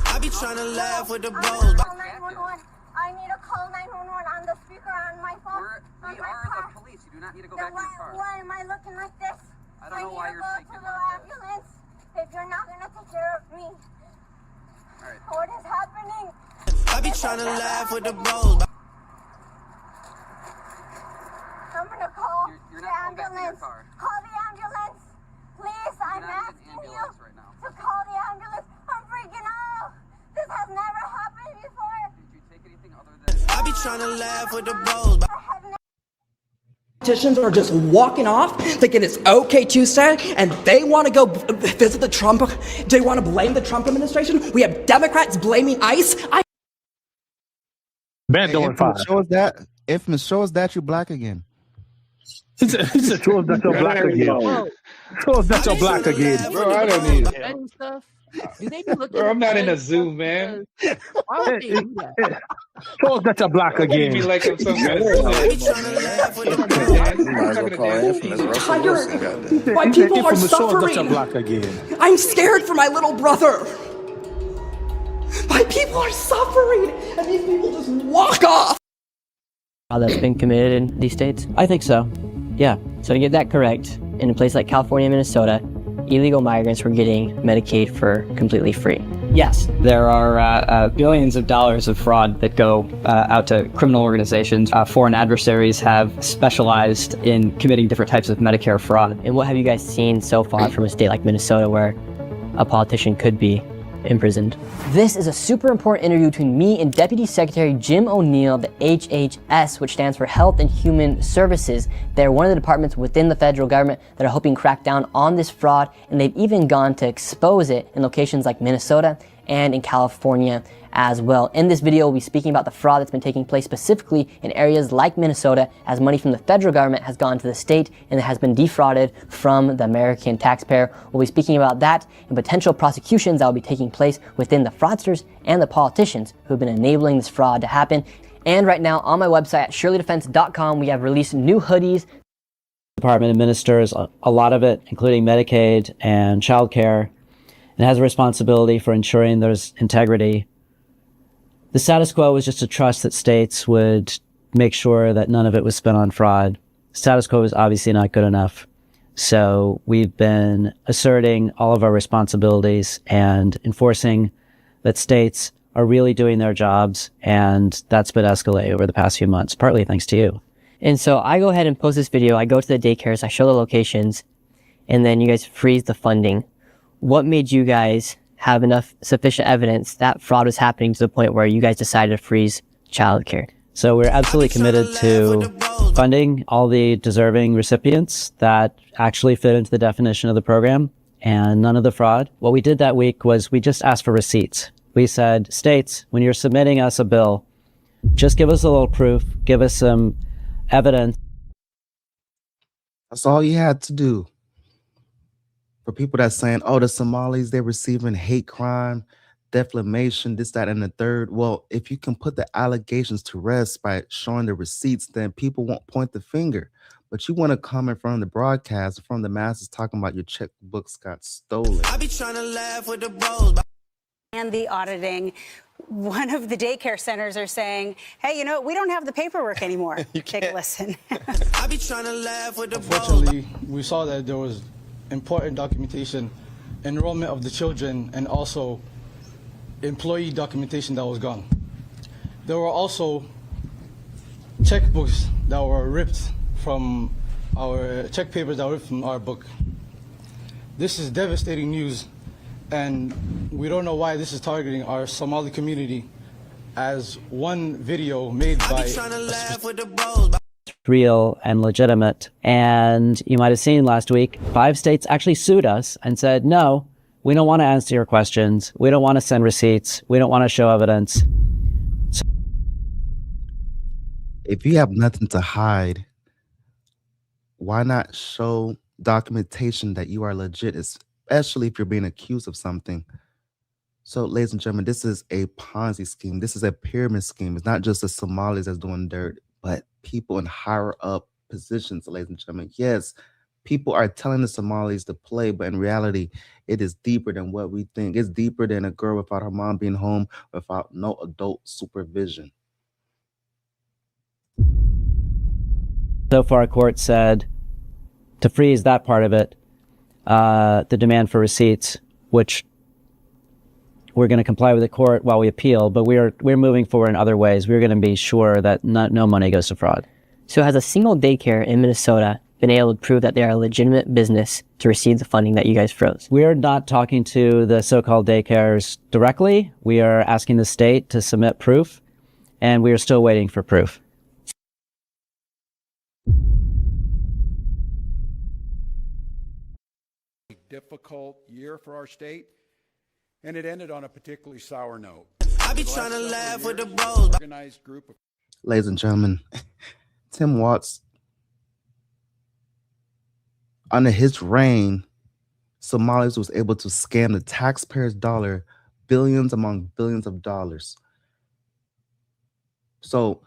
I be trying to laugh with the bros. I need to call 911 on the speaker on my phone. We are the police. You do not need to go back to your car. Why am I looking like this? I don't know why you're thinking like this. Ambulance if you're not going to take care of me. All right. What is happening? I be trying to laugh with the bros. I'm going to call You're the not going back to your ambulance. car. Call the ambulance. Please, I'm asking you right now. to call the ambulance. I'm freaking out. This has never happened before. Did you take anything other than... I be trying to laugh with the bros. Politicians are just walking off thinking it's okay Tuesday and they want to go visit the Trump, they want to blame the Trump administration. We have Democrats blaming ICE. Bad doing fine. Show us that you're black again. He said, show us that you're black again. Show us that you're black again. Bro, I don't need it. Bro, I'm not in a zoo, man. Show us that you're black again. Me like I'm some kind My people are suffering. Black again. I'm scared for my little brother. My people are suffering and these people just walk off. That's been committed in these states? I think so. Yeah. So to get that correct, in a place like California and Minnesota, illegal migrants were getting Medicaid for completely free. Yes, there are billions of dollars of fraud that go out to criminal organizations. Foreign adversaries have specialized in committing different types of Medicare fraud. And what have you guys seen so far from a state like Minnesota where a politician could be imprisoned? This is a super important interview between me and Deputy Secretary Jim O'Neill, the HHS, which stands for Health and Human Services. They're one of the departments within the federal government that are hoping to crack down on this fraud, and they've even gone to expose it in locations like Minnesota and in California as well. In this video, we'll be speaking about the fraud that's been taking place specifically in areas like Minnesota, as money from the federal government has gone to the state and it has been defrauded from the American taxpayer. We'll be speaking about that and potential prosecutions that will be taking place within the fraudsters and the politicians who have been enabling this fraud to happen. And right now on my website at shirleydefense.com, we have released new hoodies. The department administers a lot of it, including Medicaid and child care, and has a responsibility for ensuring there's integrity. The status quo was just to trust that states would make sure that none of it was spent on fraud. Status quo is obviously not good enough. So we've been asserting all of our responsibilities and enforcing that states are really doing their jobs, and that's been escalating over the past few months, partly thanks to you. And so I go ahead and post this video, I go to the daycares, I show the locations, and then you guys freeze the funding. What made you guys have enough sufficient evidence that fraud was happening to the point where you guys decided to freeze childcare? So we're absolutely committed to funding all the deserving recipients that actually fit into the definition of the program and none of the fraud. What we did that week was we just asked for receipts. We said, states, when you're submitting us a bill, just give us a little proof, give us some evidence. That's all you had to do. For people that's saying, oh, the Somalis, they're receiving hate crime, defamation, this, that, and the third. Well, if you can put the allegations to rest by showing the receipts, then people won't point the finger. But you want to come in front of the broadcast, in front of the masses, talking about your checkbooks got stolen. I be trying to laugh with the bros. And the auditing, one of the daycare centers are saying, hey, you know, we don't have the paperwork anymore. Take a listen. I be trying to laugh with the bros. Unfortunately, we saw that there was important documentation, enrollment of the children, and also employee documentation that was gone. There were also checkbooks that were ripped from our check papers that were ripped from our book. This is devastating news, and we don't know why this is targeting our Somali community, as one video made by real and legitimate. And you might have seen last week, 5 states actually sued us and said, no, we don't want to answer your questions. We don't want to send receipts. We don't want to show evidence. If you have nothing to hide, why not show documentation that you are legit, especially if you're being accused of something? So, ladies and gentlemen, this is a Ponzi scheme. This is a pyramid scheme. It's not just the Somalis that's doing dirt, but people in higher up positions, ladies and gentlemen. Yes, People are telling the Somalis to play, but in reality, it is deeper than what we think. It's deeper than a girl without her mom being home, without no adult supervision. So far, court said to freeze that part of it, the demand for receipts, which we're going to comply with the court while we appeal, but we're moving forward in other ways. We're going to be sure that no money goes to fraud. So has a single daycare in Minnesota been able to prove that they are a legitimate business to receive the funding that you guys froze? We're not talking to the so-called daycares directly. We are asking the state to submit proof, and we are still waiting for proof. Difficult year for our state, and it ended on a particularly sour note. I be trying to laugh with the bros. Organized group of Ladies and gentlemen, Tim Watts, under his reign, Somalis was able to scam the taxpayers' dollar billions among billions of dollars. So,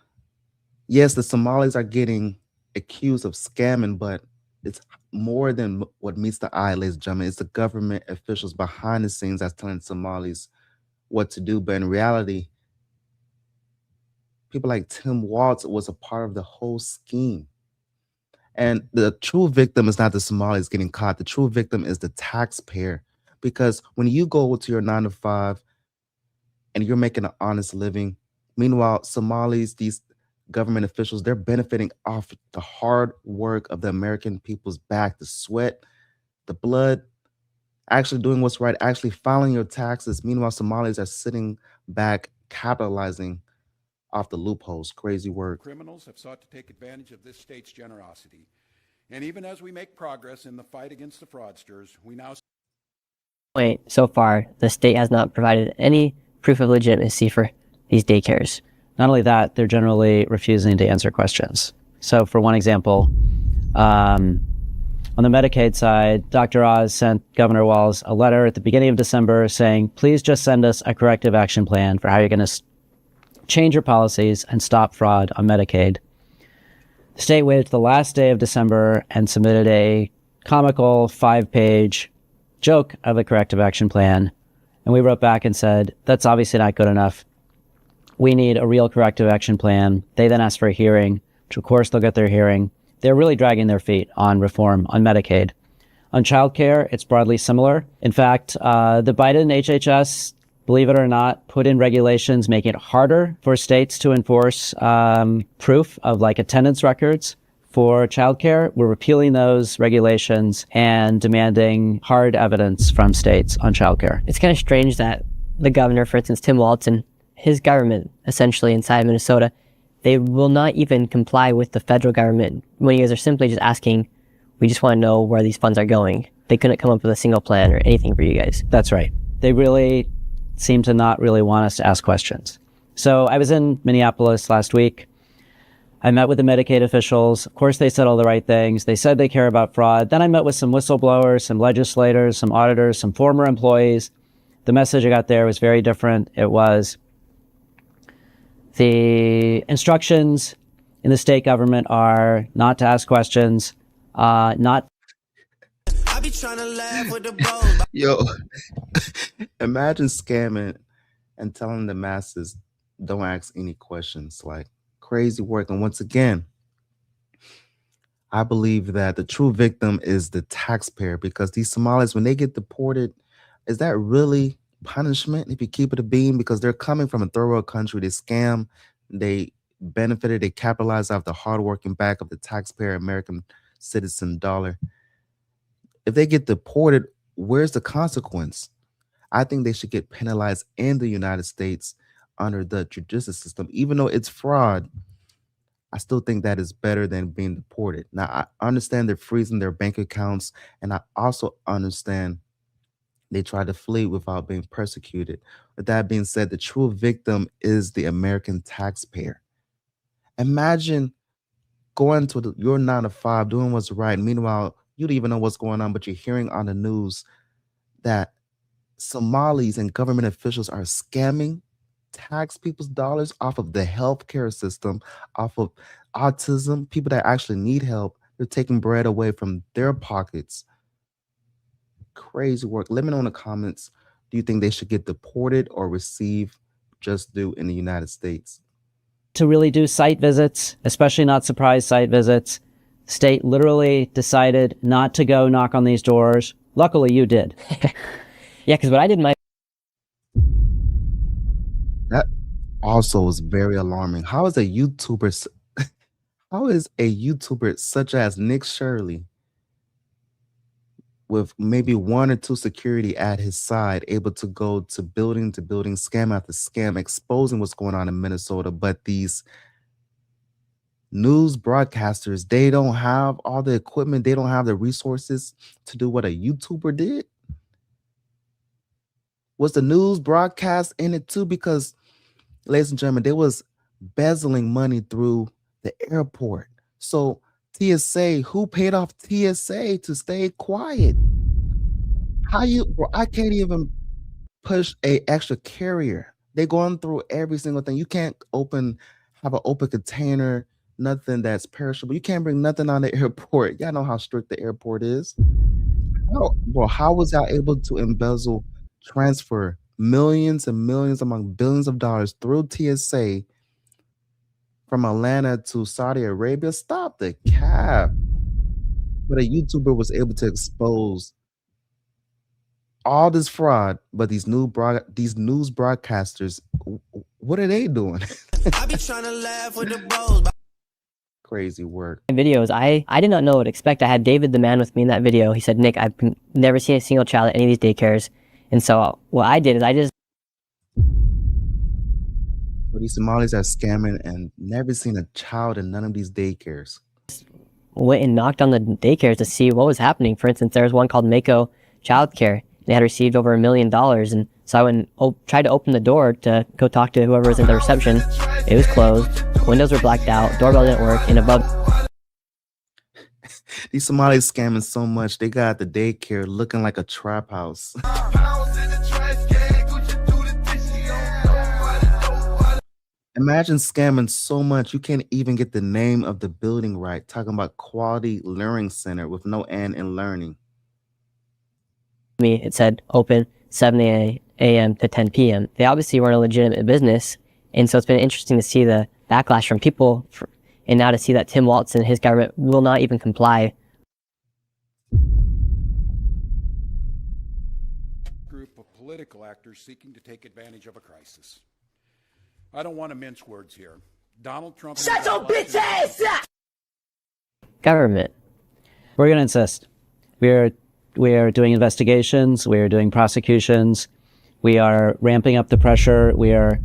yes, the Somalis are getting accused of scamming, but it's more than what meets the eye, ladies and gentlemen. It's the government officials behind the scenes that's telling Somalis what to do. But in reality, people like Tim Watts was a part of the whole scheme. And the true victim is not the Somalis getting caught. The true victim is the taxpayer. Because when you go to your 9 to 5 and you're making an honest living, meanwhile, Somalis, these government officials, they're benefiting off the hard work of the American people's back, the sweat, the blood, actually doing what's right, actually filing your taxes. Meanwhile, Somalis are sitting back, capitalizing off the loopholes. Crazy work. criminals have sought to take advantage of this state's generosity. And even as we make progress in the fight against the fraudsters, we now So far, the state has not provided any proof of legitimacy for these daycares. Not only that, they're generally refusing to answer questions. So for one example, on the Medicaid side, Dr. Oz sent Governor Walz a letter at the beginning of December saying, please just send us a corrective action plan for how you're going to change your policies and stop fraud on Medicaid. The state waited to the last day of December and submitted a comical 5-page joke of a corrective action plan. And we wrote back and said, that's obviously not good enough. We need a real corrective action plan. They then asked for a hearing, which of course they'll get their hearing. They're really dragging their feet on reform on Medicaid. On childcare, it's broadly similar. In fact, the Biden HHS, believe it or not, put in regulations making it harder for states to enforce proof of like attendance records for childcare. We're repealing those regulations and demanding hard evidence from states on childcare. It's kind of strange that the governor, for instance, Tim Walz, and his government, essentially inside Minnesota, they will not even comply with the federal government when you guys are simply just asking, we just want to know where these funds are going. They couldn't come up with a single plan or anything for you guys. That's right. They really seem to not really want us to ask questions. So I was in Minneapolis last week. I met with the Medicaid officials. Of course, they said all the right things. They said they care about fraud. Then I met with some whistleblowers, some legislators, some auditors, some former employees. The message I got there was very different. It was, the instructions in the state government are not to ask questions, not. I be trying to laugh with the bros. Yo, imagine scamming and telling the masses, don't ask any questions. Like, crazy work. And once again, I believe that the true victim is the taxpayer, because these Somalis, when they get deported, is that really punishment if you keep it a beam? Because they're coming from a third world country. They scam, they benefited, they capitalize off the hardworking back of the taxpayer American citizen dollar. If they get deported, where's the consequence? I think they should get penalized in the United States under the judicial system. Even though it's fraud, I still think that is better than being deported. Now, I understand they're freezing their bank accounts, and I also understand they try to flee without being persecuted. With that being said, the true victim is the American taxpayer. Imagine going to your 9 to 5, doing what's right. Meanwhile, you don't even know what's going on, but you're hearing on the news that Somalis and government officials are scamming tax people's dollars off of the healthcare system, off of autism, people that actually need help. They're taking bread away from their pockets. Crazy work. Let me know in the comments, do you think they should get deported or receive just due in the United States? To really do site visits, especially not surprise site visits. State literally decided not to go knock on these doors. Luckily, you did. Yeah, because what I did That also is very alarming. How is a YouTuber such as Nick Shirley, with maybe 1 or 2 security at his side, able to go to building, scam after scam, exposing what's going on in Minnesota, but these news broadcasters, they don't have all the equipment, they don't have the resources to do what a YouTuber did? Was the news broadcast in it too? Because, ladies and gentlemen, they was embezzling money through the airport. So TSA, who paid off TSA to stay quiet? Bro, I can't even push a extra carrier. They're going through every single thing. You can't have an open container, nothing that's perishable. You can't bring nothing on the airport. Y'all know how strict the airport is. How was y'all able to transfer millions and millions among billions of dollars through TSA from Atlanta to Saudi Arabia? Stop the cap. But a YouTuber was able to expose all this fraud, but these news broadcasters, what are they doing? I be trying to laugh with the bros. Crazy work. videos, I did not know what to expect. I had David the man with me in that video. He said, Nick, I've never seen a single child at any of these daycares. And so what I did is So these Somalis are scamming and never seen a child in none of these daycares. went and knocked on the daycares to see what was happening. For instance, there was one called Mako Childcare. They had received over $1 million. And so I went and tried to open the door to go talk to whoever was in the reception. It was closed. Windows were blacked out. Doorbell didn't work. And above. These Somalis scamming so much, they got the daycare looking like a trap house. Imagine scamming so much you can't even get the name of the building right. Talking about quality learning center with no N in learning. It said open 7 a.m. to 10 p.m. They obviously weren't a legitimate business. And so it's been interesting to see the backlash from people and now to see that Tim Walz and his government will not even comply. Group of political actors seeking to take advantage of a crisis. I don't want to mince words here. Donald Trump... Shut your bitch ass up! Government. We're going to insist. We are doing investigations. We are doing prosecutions. We are ramping up the pressure. We are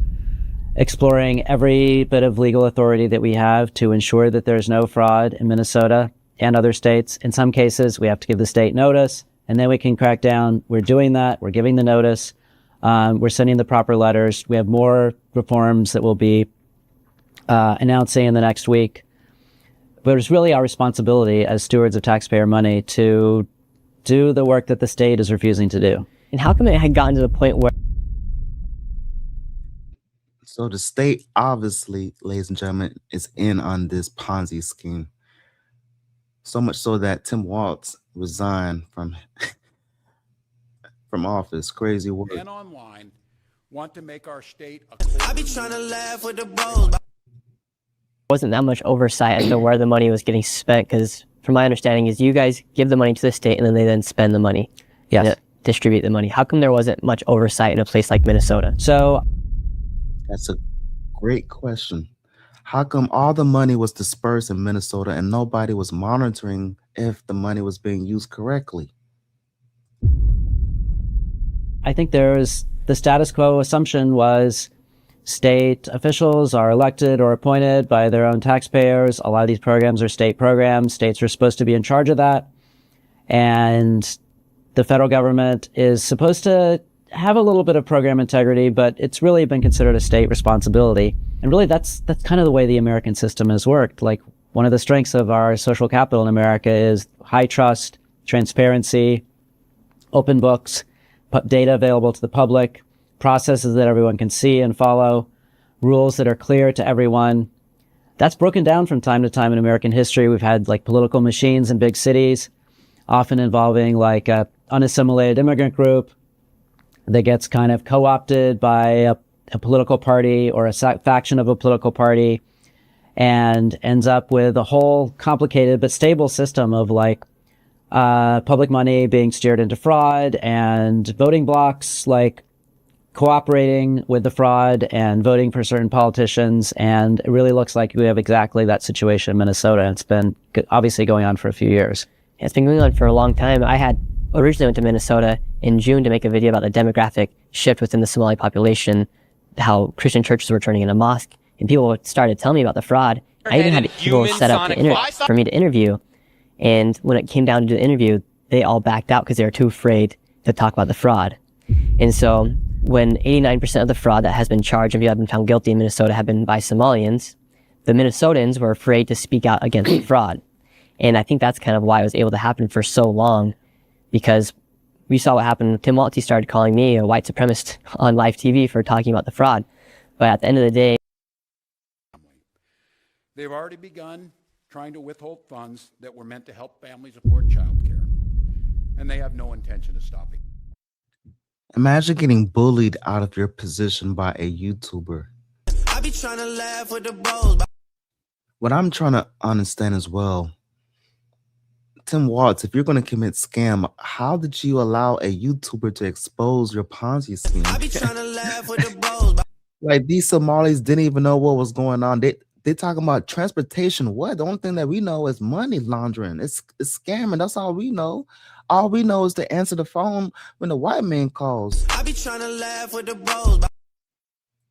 exploring every bit of legal authority that we have to ensure that there's no fraud in Minnesota and other states. In some cases, we have to give the state notice, and then we can crack down. We're doing that. We're giving the notice. We're sending the proper letters. We have more reforms that we'll be announcing in the next week. But it's really our responsibility as stewards of taxpayer money to do the work that the state is refusing to do. And how come it had gotten to the point where... So the state, obviously, ladies and gentlemen, is in on this Ponzi scheme. So much so that Tim Walz resigned from office. Crazy work. And online want to make our state a... I be trying to laugh with the bros. Wasn't that much oversight as to where the money was getting spent, because from my understanding is you guys give the money to the state and then they then spend the money. Yes. Distribute the money. How come there wasn't much oversight in a place like Minnesota? So that's a great question. How come all the money was dispersed in Minnesota and nobody was monitoring if the money was being used correctly? I think there's the status quo assumption was state officials are elected or appointed by their own taxpayers. A lot of these programs are state programs. States are supposed to be in charge of that. And the federal government is supposed to have a little bit of program integrity, but it's really been considered a state responsibility. And really that's kind of the way the American system has worked. Like, one of the strengths of our social capital in America is high trust, transparency, open books, data available to the public, processes that everyone can see and follow, rules that are clear to everyone. That's broken down from time to time in American history. We've had like political machines in big cities, often involving like a unassimilated immigrant group that gets kind of co-opted by a political party or a faction of a political party, and ends up with a whole complicated but stable system of like public money being steered into fraud and voting blocks like cooperating with the fraud and voting for certain politicians. And it really looks like we have exactly that situation in Minnesota. It's been obviously going on for a few years. It's been going on for a long time. I had originally went to Minnesota in June to make a video about the demographic shift within the Somali population, how Christian churches were turning into mosque, and people started telling me about the fraud. I even had people set up for me to interview, and when it came down to do the interview, they all backed out because they were too afraid to talk about the fraud. And so when 89% of the fraud that has been charged and you have been found guilty in Minnesota have been by Somalians, the Minnesotans were afraid to speak out against the fraud. And I think that's kind of why it was able to happen for so long, because we saw what happened. Tim Waltz started calling me a white supremacist on live TV for talking about the fraud. But at the end of the day, they've already begun trying to withhold funds that were meant to help families afford child care, and they have no intention of stopping. Imagine getting bullied out of your position by a YouTuber. I be trying to laugh with the bros. What I'm trying to understand as well, Tim Waltz, if you're going to commit scam, how did you allow a YouTuber to expose your Ponzi scheme? I be trying to laugh with the bros. Like, these Somalis didn't even know what was going on. They talking about transportation. What? The only thing that we know is money laundering. It's scamming. That's all we know. All we know is to answer the phone when the white man calls. I be trying to laugh with the bros.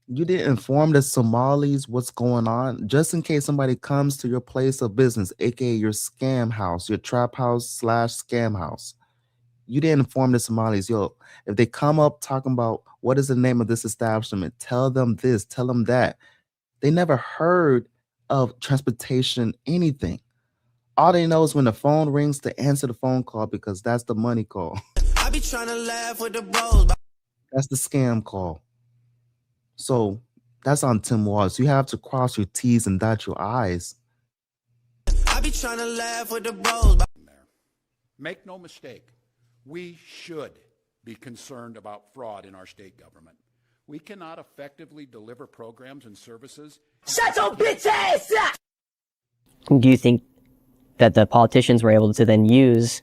You didn't inform the Somalis what's going on, just in case somebody comes to your place of business, aka your scam house, your trap house / scam house. You didn't inform the Somalis. Yo, if they come up talking about what is the name of this establishment, tell them this, tell them that. They never heard of transportation, anything. All they know is when the phone rings to answer the phone call, because that's the money call. I be trying to laugh with the bros. That's the scam call. So that's on Tim Waltz. You have to cross your T's and dot your I's. I be trying to laugh with the bros. Make no mistake, we should be concerned about fraud in our state government. We cannot effectively deliver programs and services. Shut your bitch ass up! do you think that the politicians were able to then use,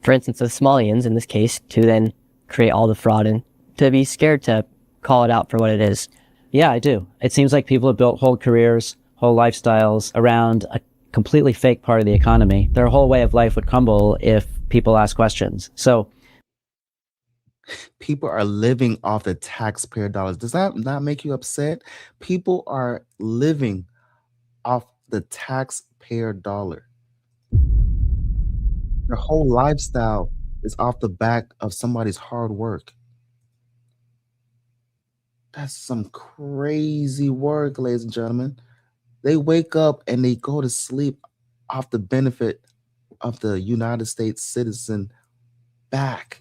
for instance, the Somalians in this case, to then create all the fraud and to be scared to call it out for what it is? Yeah, I do. It seems like people have built whole careers, whole lifestyles around a completely fake part of the economy. Their whole way of life would crumble if people ask questions. So people are living off the taxpayer dollars. Does that not make you upset? People are living off the taxpayer dollar. Their whole lifestyle is off the back of somebody's hard work. That's some crazy work, ladies and gentlemen. They wake up and they go to sleep off the benefit of the United States citizen back.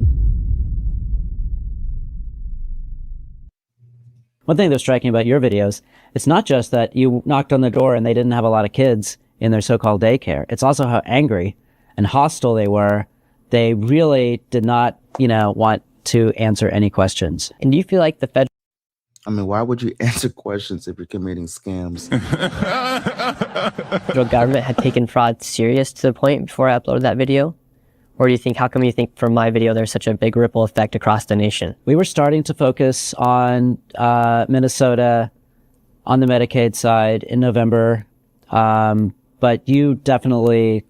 One thing that's striking about your videos, it's not just that you knocked on the door and they didn't have a lot of kids in their so-called daycare. It's also how angry and hostile they were. They really did not, want to answer any questions. And do you feel like the federal why would you answer questions if you're committing scams? federal government had taken fraud serious to the point before I uploaded that video? Or do you think, how come you think from my video there's such a big ripple effect across the nation? We were starting to focus on Minnesota on the Medicaid side in November. But you definitely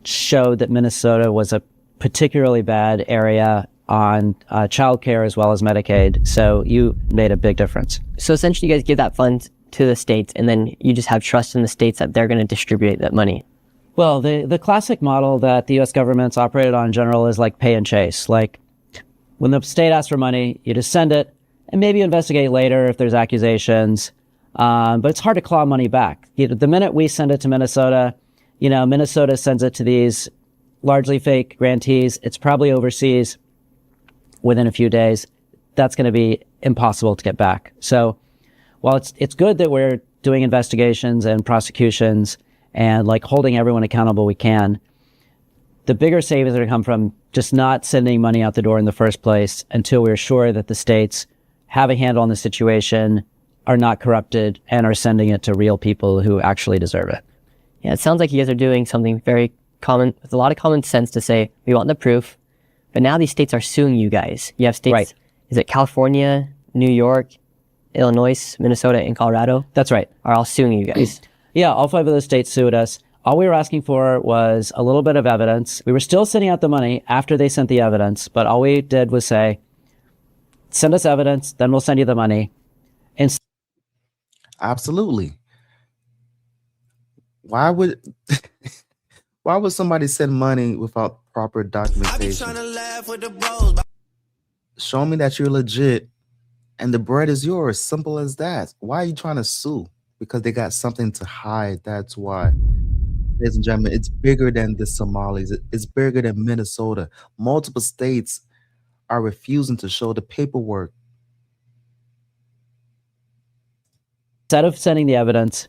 showed that Minnesota was a particularly bad area on childcare as well as Medicaid. So you made a big difference. So essentially you guys give that fund to the states and then you just have trust in the states that they're going to distribute that money. Well, the classic model that the U.S. government's operated on in general is like pay and chase. Like when the state asks for money, you just send it and maybe you investigate later if there's accusations. But it's hard to claw money back. The minute we send it to Minnesota, Minnesota sends it to these largely fake grantees. It's probably overseas within a few days. That's going to be impossible to get back. So while it's good that we're doing investigations and prosecutions and like holding everyone accountable we can. The bigger savings are going to come from just not sending money out the door in the first place until we're sure that the states have a handle on the situation, are not corrupted, and are sending it to real people who actually deserve it. Yeah, it sounds like you guys are doing something very common, with a lot of common sense to say, we want the proof, but now these states are suing you guys. You have states, right. Is it California, New York, Illinois, Minnesota, and Colorado? That's right. Are all suing you guys. Yeah, all 5 of those states sued us. All we were asking for was a little bit of evidence. We were still sending out the money after they sent the evidence, but all we did was say, send us evidence, then we'll send you the money. And Absolutely. Why would somebody send money without proper documentation? Show me that you're legit and the bread is yours. Simple as that. Why are you trying to sue? Because they got something to hide. That's why. Ladies and gentlemen, it's bigger than the Somalis. It's bigger than Minnesota. Multiple states are refusing to show the paperwork. instead of sending the evidence,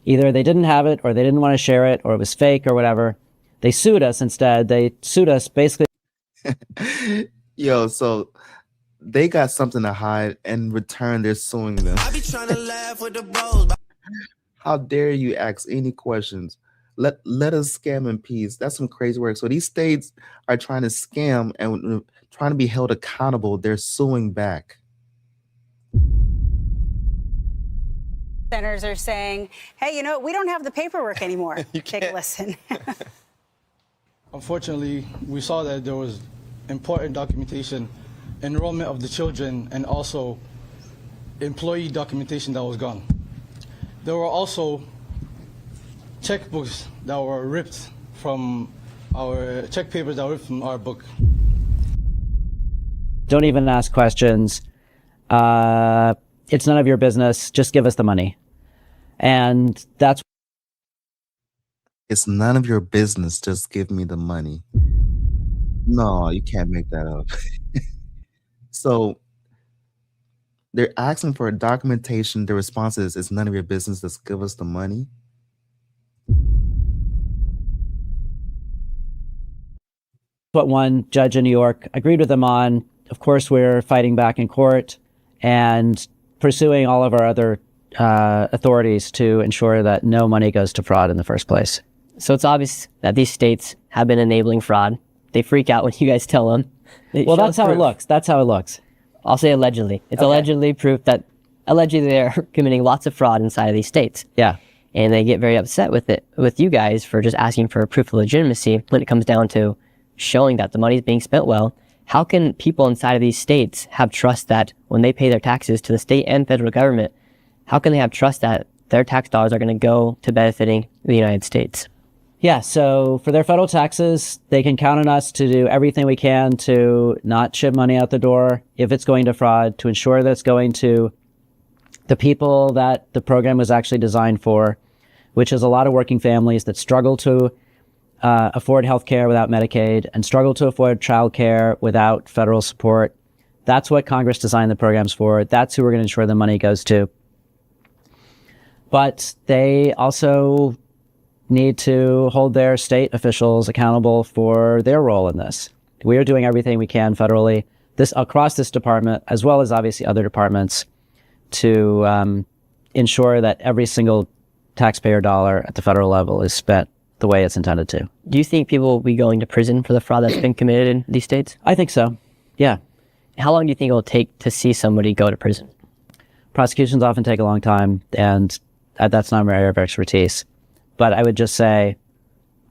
either they didn't have it or they didn't want to share it or it was fake or whatever. They sued us instead. They sued us basically. Yo, so they got something to hide, and in return, they're suing them. I be trying to laugh with the bros. How dare you ask any questions? Let us scam in peace. That's some crazy work. So these states are trying to scam and trying to be held accountable. They're suing back. Senators are saying, hey, you know, we don't have the paperwork anymore. Take a listen. Unfortunately, we saw that there was important documentation, enrollment of the children, and also employee documentation that was gone. There were also checkbooks that were ripped from our check papers that were ripped from our book. Don't even ask questions. It's none of your business. Just give us the money. And that's. It's none of your business. Just give me the money. No, you can't make that up. So they're asking for a documentation. The response is, it's none of your business. Just give us the money. What one judge in New York agreed with them on. Of course, we're fighting back in court and pursuing all of our other authorities to ensure that no money goes to fraud in the first place. So it's obvious that these states have been enabling fraud. They freak out when you guys tell them. Well, that's how it looks. That's how it looks. I'll say allegedly. It's allegedly proof that allegedly they're committing lots of fraud inside of these states. Yeah. And they get very upset with it, with you guys for just asking for proof of legitimacy when it comes down to showing that the money is being spent well. How can people inside of these states have trust that when they pay their taxes to the state and federal government, how can they have trust that their tax dollars are going to go to benefiting the United States? Yeah, so for their federal taxes, they can count on us to do everything we can to not ship money out the door if it's going to fraud, to ensure that it's going to the people that the program was actually designed for, which is a lot of working families that struggle to afford health care without Medicaid and struggle to afford child care without federal support. That's what Congress designed the programs for. That's who we're going to ensure the money goes to. But they also need to hold their state officials accountable for their role in this. We are doing everything we can federally, across this department, as well as obviously other departments, to ensure that every single taxpayer dollar at the federal level is spent the way it's intended to. Do you think people will be going to prison for the fraud that's been committed in these states? I think so. Yeah. How long do you think it will take to see somebody go to prison? Prosecutions often take a long time, and that's not my area of expertise. But I would just say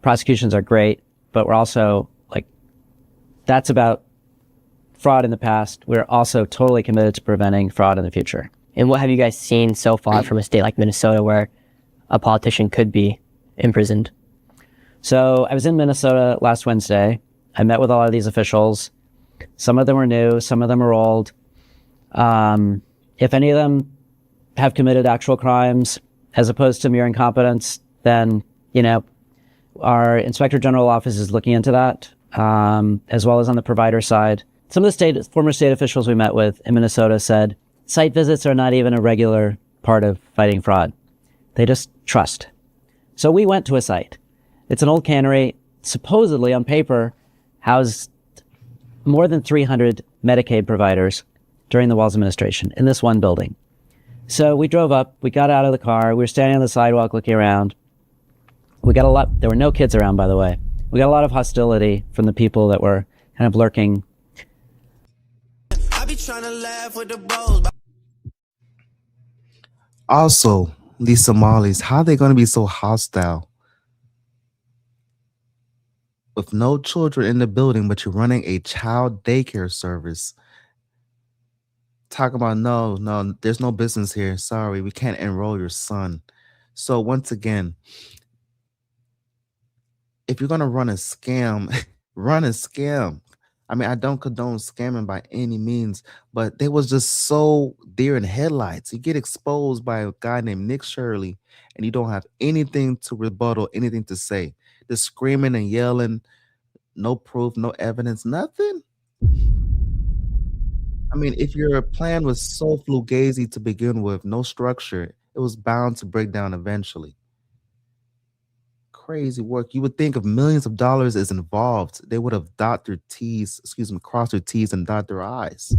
prosecutions are great, but we're also that's about fraud in the past. We're also totally committed to preventing fraud in the future. And what have you guys seen so far from a state like Minnesota where a politician could be imprisoned? So I was in Minnesota last Wednesday. I met with a lot of these officials. Some of them are new, some of them are old. If any of them have committed actual crimes as opposed to mere incompetence, then, our Inspector General office is looking into that, as well as on the provider side. Some of the former state officials we met with in Minnesota said site visits are not even a regular part of fighting fraud. They just trust. So we went to a site. It's an old cannery, supposedly on paper housed more than 300 Medicaid providers during the Walz administration in this one building. So we drove up, we got out of the car, we were standing on the sidewalk looking around. There were no kids around, by the way. We got a lot of hostility from the people that were kind of lurking. I be trying to laugh with the bros. Also, these Somalis, how are they going to be so hostile? With no children in the building, but you're running a child daycare service. Talk about, no, there's no business here. Sorry, we can't enroll your son. So once again, if you're going to run a scam, run a scam. I mean, I don't condone scamming by any means, but they was just so deer in headlights. You get exposed by a guy named Nick Shirley, and you don't have anything to rebuttal, anything to say. Just screaming and yelling, no proof, no evidence, nothing. I mean, if your plan was so fugazi to begin with, no structure, it was bound to break down eventually. Crazy work. You would think if millions of dollars is involved, they would have crossed their T's and dot their I's.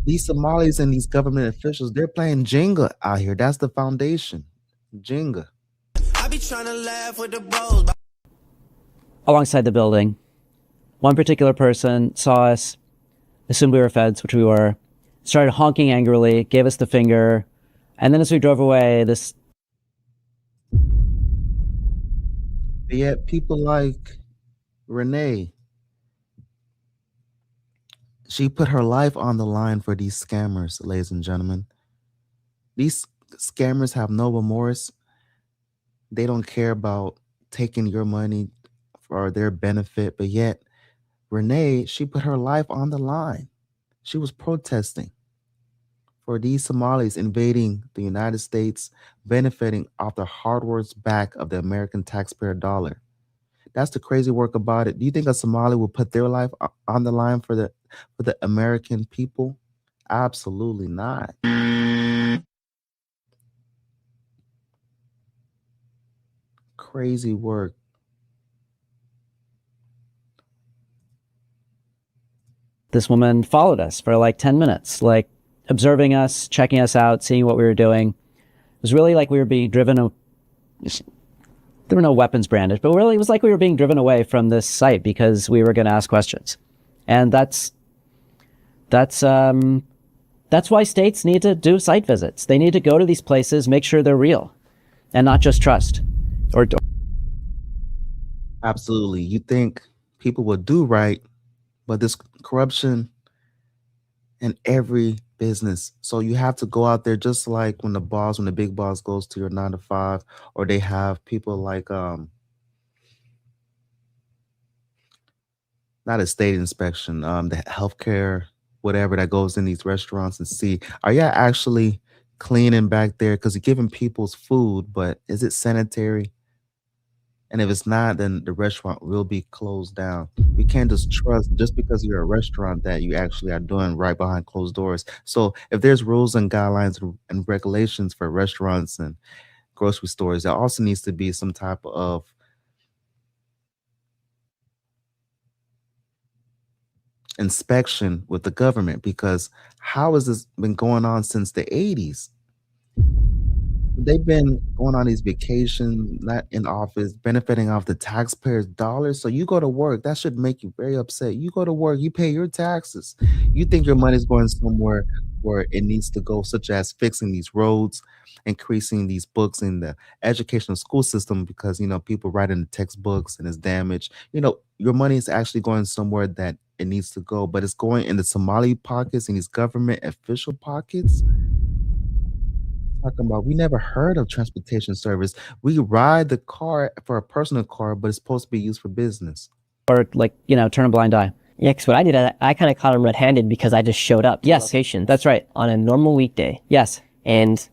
These Somalis and these government officials, they're playing Jenga out here. That's the foundation. Jenga. I be trying to laugh with the bros. Alongside the building, one particular person saw us, assumed we were feds, which we were, started honking angrily, gave us the finger, and then as we drove away, this... But yet people like Renee, she put her life on the line for these scammers, ladies and gentlemen. These scammers have no remorse. They don't care about taking your money for their benefit, but yet Renee, she put her life on the line. She was protesting for these Somalis invading the United States, benefiting off the hard work's back of the American taxpayer dollar. That's the crazy work about it. Do you think a Somali will put their life on the line for the American people? Absolutely not. Crazy work. This woman followed us for like 10 minutes, like observing us, checking us out, seeing what we were doing. It was really like we were being driven. There were no weapons brandished, but really it was like we were being driven away from this site because we were going to ask questions. And that's why states need to do site visits. They need to go to these places, make sure they're real, and not just trust. Absolutely. You think people will do right, but there's corruption in every business. So you have to go out there, just like when the big boss goes to your 9 to 5, or they have people like not a state inspection, the healthcare, whatever, that goes in these restaurants and see, are you actually cleaning back there? Because you're giving people's food, but is it sanitary? And if it's not, then the restaurant will be closed down. We can't just trust just because you're a restaurant that you actually are doing right behind closed doors. So if there's rules and guidelines and regulations for restaurants and grocery stores, there also needs to be some type of inspection with the government, because how has this been going on since the 80s? They've been going on these vacations, not in office, benefiting off the taxpayers' dollars. So you go to work, that should make you very upset. You go to work, you pay your taxes. You think your money is going somewhere where it needs to go, such as fixing these roads, increasing these books in the educational school system, because, people write in the textbooks and it's damaged. Your money is actually going somewhere that it needs to go, but it's going in the Somali pockets and these government official pockets. Talking about, we never heard of transportation service. We ride the car for a personal car, but it's supposed to be used for business. Or turn a blind eye. Yeah, because what I did, I kind of caught him red-handed because I just showed up. Yes, location that's right. On a normal weekday. Yes. And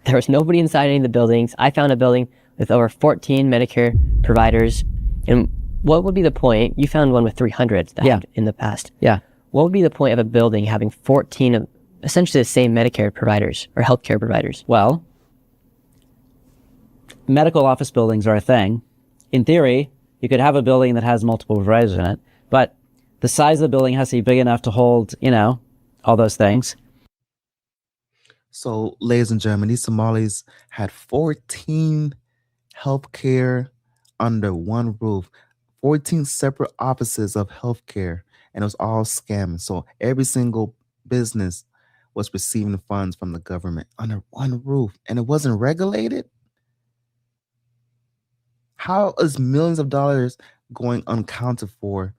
there was nobody inside any of the buildings. I found a building with over 14 Medicare providers. And what would be the point? You found one with 300 in the past. Yeah. What would be the point of a building having 14 essentially the same Medicare providers or healthcare providers. Well, medical office buildings are a thing. In theory, you could have a building that has multiple providers in it, but the size of the building has to be big enough to hold, all those things. So, ladies and gentlemen, these Somalis had 14 healthcare under one roof, 14 separate offices of healthcare, and it was all scamming. So every single business was receiving funds from the government under one roof, and it wasn't regulated. How is millions of dollars going unaccounted for,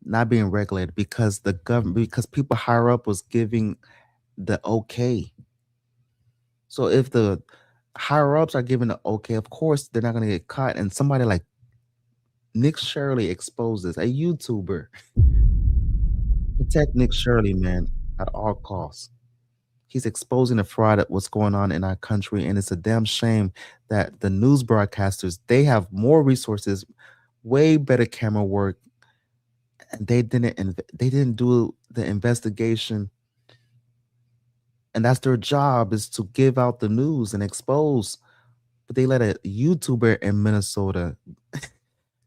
not being regulated? Because the government, because people higher up was giving the okay. So if the higher ups are giving the okay, of course they're not going to get caught. And somebody like Nick Shirley exposes a YouTuber. Protect Nick Shirley, man, at all costs. He's exposing the fraud at what's going on in our country, and it's a damn shame that the news broadcasters, they have more resources, way better camera work, and they didn't do the investigation. And that's their job, is to give out the news and expose. But they let a YouTuber in Minnesota.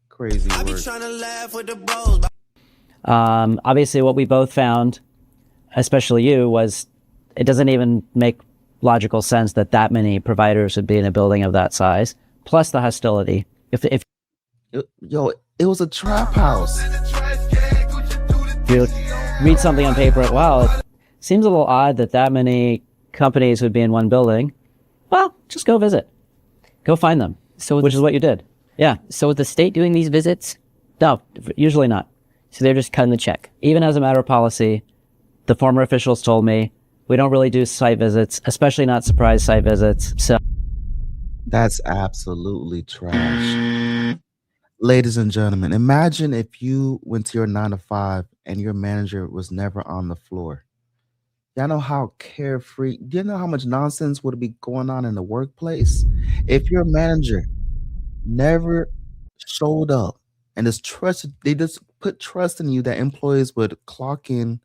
Crazy word. Obviously, what we both found, especially you, was it doesn't even make logical sense that many providers would be in a building of that size. Plus the hostility. It was a trap house. If you read something on paper, it seems a little odd that many companies would be in one building. Well, just go visit. Go find them. Which is what you did. Yeah. So with the state doing these visits? No, usually not. So they're just cutting the check. Even as a matter of policy, the former officials told me, we don't really do site visits, especially not surprise site visits. So that's absolutely trash. Ladies and gentlemen, imagine if you went to your 9-to-5 and your manager was never on the floor. Y'all know how carefree, do you know how much nonsense would be going on in the workplace? If your manager never showed up and they just put trust in you that employees would clock in,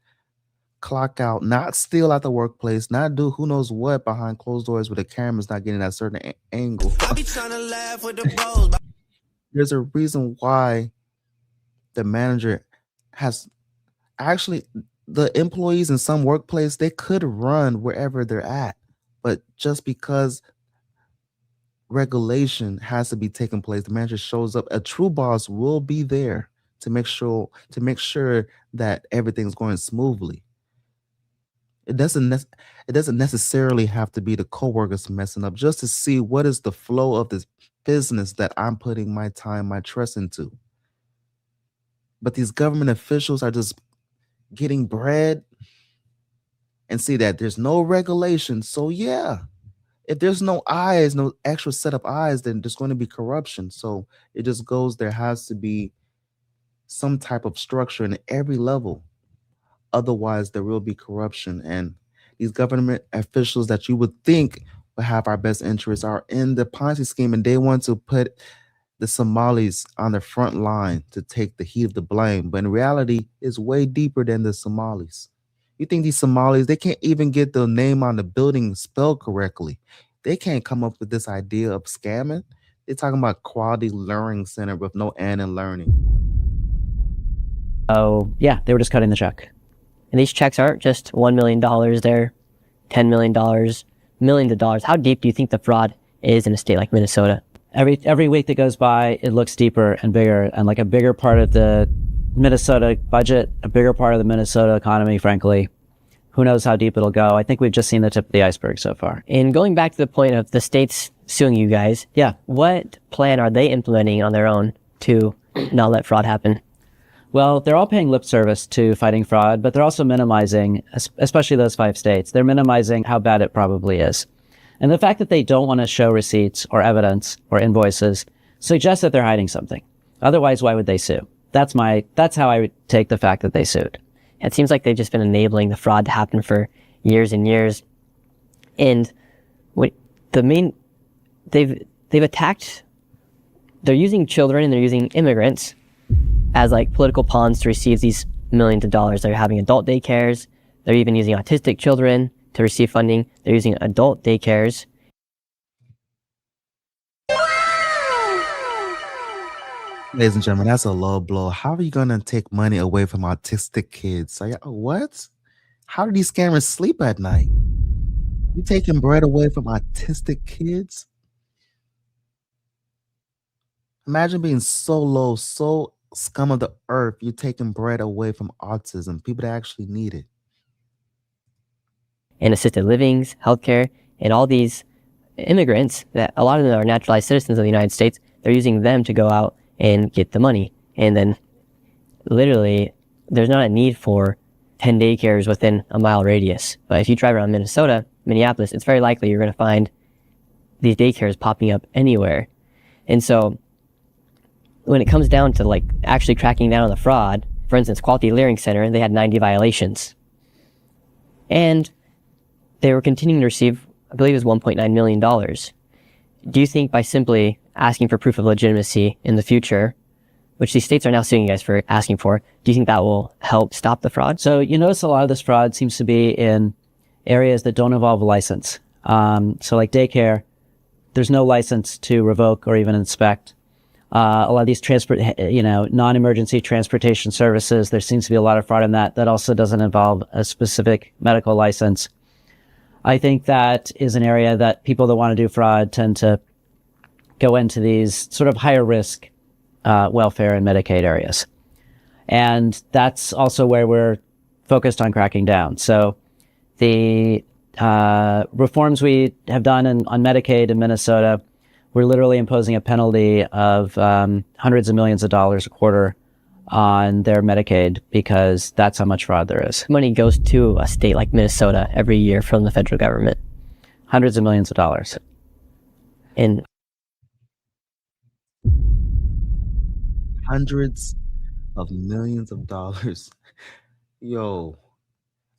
clock out, not steal at the workplace, not do who knows what behind closed doors with the cameras not getting that certain angle. There's a reason why the manager has actually, the employees in some workplace, they could run wherever they're at, but just because regulation has to be taking place, the manager shows up. A true boss will be there to make sure that everything's going smoothly. It doesn't necessarily have to be the coworkers messing up, just to see what is the flow of this business that I'm putting my time, my trust into. But these government officials are just getting bread and see that there's no regulation. So yeah, if there's no eyes, no extra set of eyes, then there's going to be corruption. So it just goes, there has to be some type of structure in every level. Otherwise, there will be corruption. And these government officials that you would think would have our best interests are in the Ponzi scheme, and they want to put the Somalis on the front line to take the heat of the blame. But in reality, it's way deeper than the Somalis. You think these Somalis, they can't even get the name on the building spelled correctly. They can't come up with this idea of scamming. They're talking about quality learning center with no N in learning. Oh, yeah, they were just cutting the check. And these checks aren't just $1 million there, $10 million, millions of dollars. How deep do you think the fraud is in a state like Minnesota? Every week that goes by, it looks deeper and bigger, and like a bigger part of the Minnesota budget, a bigger part of the Minnesota economy, frankly. Who knows how deep it'll go? I think we've just seen the tip of the iceberg so far. And going back to the point of the states suing you guys, yeah, what plan are they implementing on their own to not let fraud happen? Well, they're all paying lip service to fighting fraud, but they're also minimizing, especially those 5 states, they're minimizing how bad it probably is. And the fact that they don't want to show receipts or evidence or invoices suggests that they're hiding something. Otherwise, why would they sue? That's how I would take the fact that they sued. It seems like they've just been enabling the fraud to happen for years and years. And they've attacked, they're using children and they're using immigrants as like political pawns to receive these millions of dollars. They're having adult daycares. They're even using autistic children to receive funding. They're using adult daycares. Ladies and gentlemen, that's a low blow. How are you going to take money away from autistic kids? Like, what? How do these scammers sleep at night? You taking bread away from autistic kids? Imagine being so low, so scum of the earth, you're taking bread away from autism, people that actually need it. And assisted livings, healthcare, and all these immigrants that a lot of them are naturalized citizens of the United States, they're using them to go out and get the money. And then literally there's not a need for 10 daycares within a mile radius. But if you drive around Minneapolis, it's very likely you're going to find these daycares popping up anywhere. And so when it comes down to like actually cracking down on the fraud, for instance, Quality Learning Center, they had 90 violations. And they were continuing to receive, I believe it was $1.9 million. Do you think by simply asking for proof of legitimacy in the future, which these states are now suing you guys for asking for, do you think that will help stop the fraud? So you notice a lot of this fraud seems to be in areas that don't involve a license. So like daycare, there's no license to revoke or even inspect. A lot of these non-emergency transportation services, there seems to be a lot of fraud in that. That also doesn't involve a specific medical license. I think that is an area that people that want to do fraud tend to go into these sort of higher risk welfare and Medicaid areas. And that's also where we're focused on cracking down. So the reforms we have done on Medicaid in Minnesota, we're literally imposing a penalty of hundreds of millions of dollars a quarter on their Medicaid because that's how much fraud there is. Money goes to a state like Minnesota every year from the federal government. Hundreds of millions of dollars. And hundreds of millions of dollars. Yo,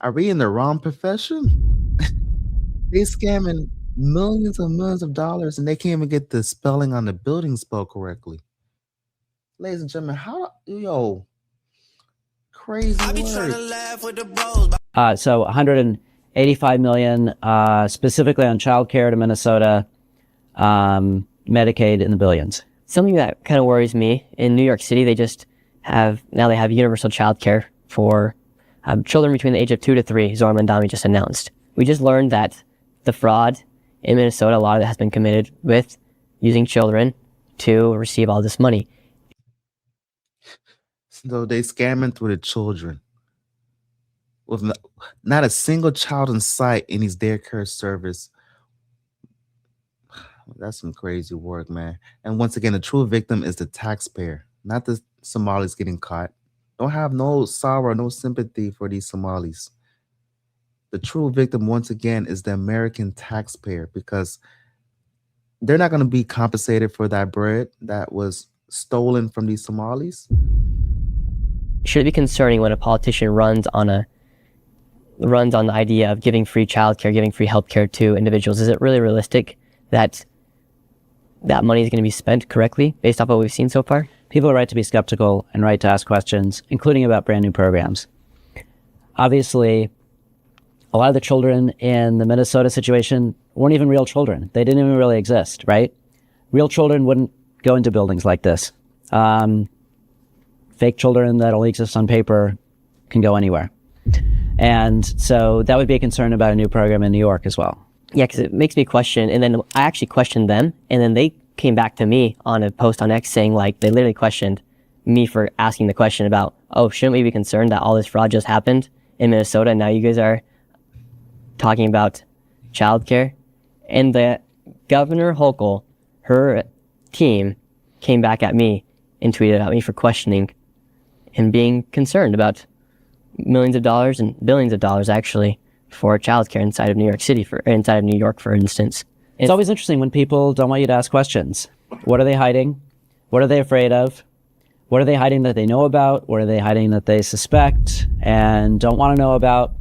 are we in the wrong profession? They scamming millions of dollars and they can't even get the spelling on the building spelled correctly. Ladies and gentlemen, crazy work. So 185 million specifically on childcare to Minnesota, Medicaid in the billions. Something that kind of worries me, in New York City, they have universal childcare for children between the age of 2 to 3, Zohar Mandami just announced. We just learned that the fraud in Minnesota, a lot of it has been committed with using children to receive all this money. So they scamming through the children. With not a single child in sight in his daycare service. That's some crazy work, man. And once again, the true victim is the taxpayer, not the Somalis getting caught. Don't have no sorrow, no sympathy for these Somalis. The true victim, once again, is the American taxpayer because they're not going to be compensated for that bread that was stolen from these Somalis. Should it be concerning when a politician runs on the idea of giving free childcare, giving free healthcare to individuals? Is it really realistic that that money is going to be spent correctly based off what we've seen so far? People are right to be skeptical and right to ask questions, including about brand new programs. Obviously, a lot of the children in the Minnesota situation weren't even real children. They didn't even really exist, right? Real children wouldn't go into buildings like this. Fake children that only exist on paper can go anywhere. And so that would be a concern about a new program in New York as well. Yeah, because it makes me question, and then I actually questioned them, and then they came back to me on a post on X saying, like, they literally questioned me for asking the question about, oh, shouldn't we be concerned that all this fraud just happened in Minnesota, and now you guys are talking about childcare? And the Governor Hochul, her team, came back at me and tweeted at me for questioning and being concerned about millions of dollars and billions of dollars, actually, for childcare inside of New York City, inside of New York, for instance. It's always interesting when people don't want you to ask questions. What are they hiding? What are they afraid of? What are they hiding that they know about? What are they hiding that they suspect and don't want to know about?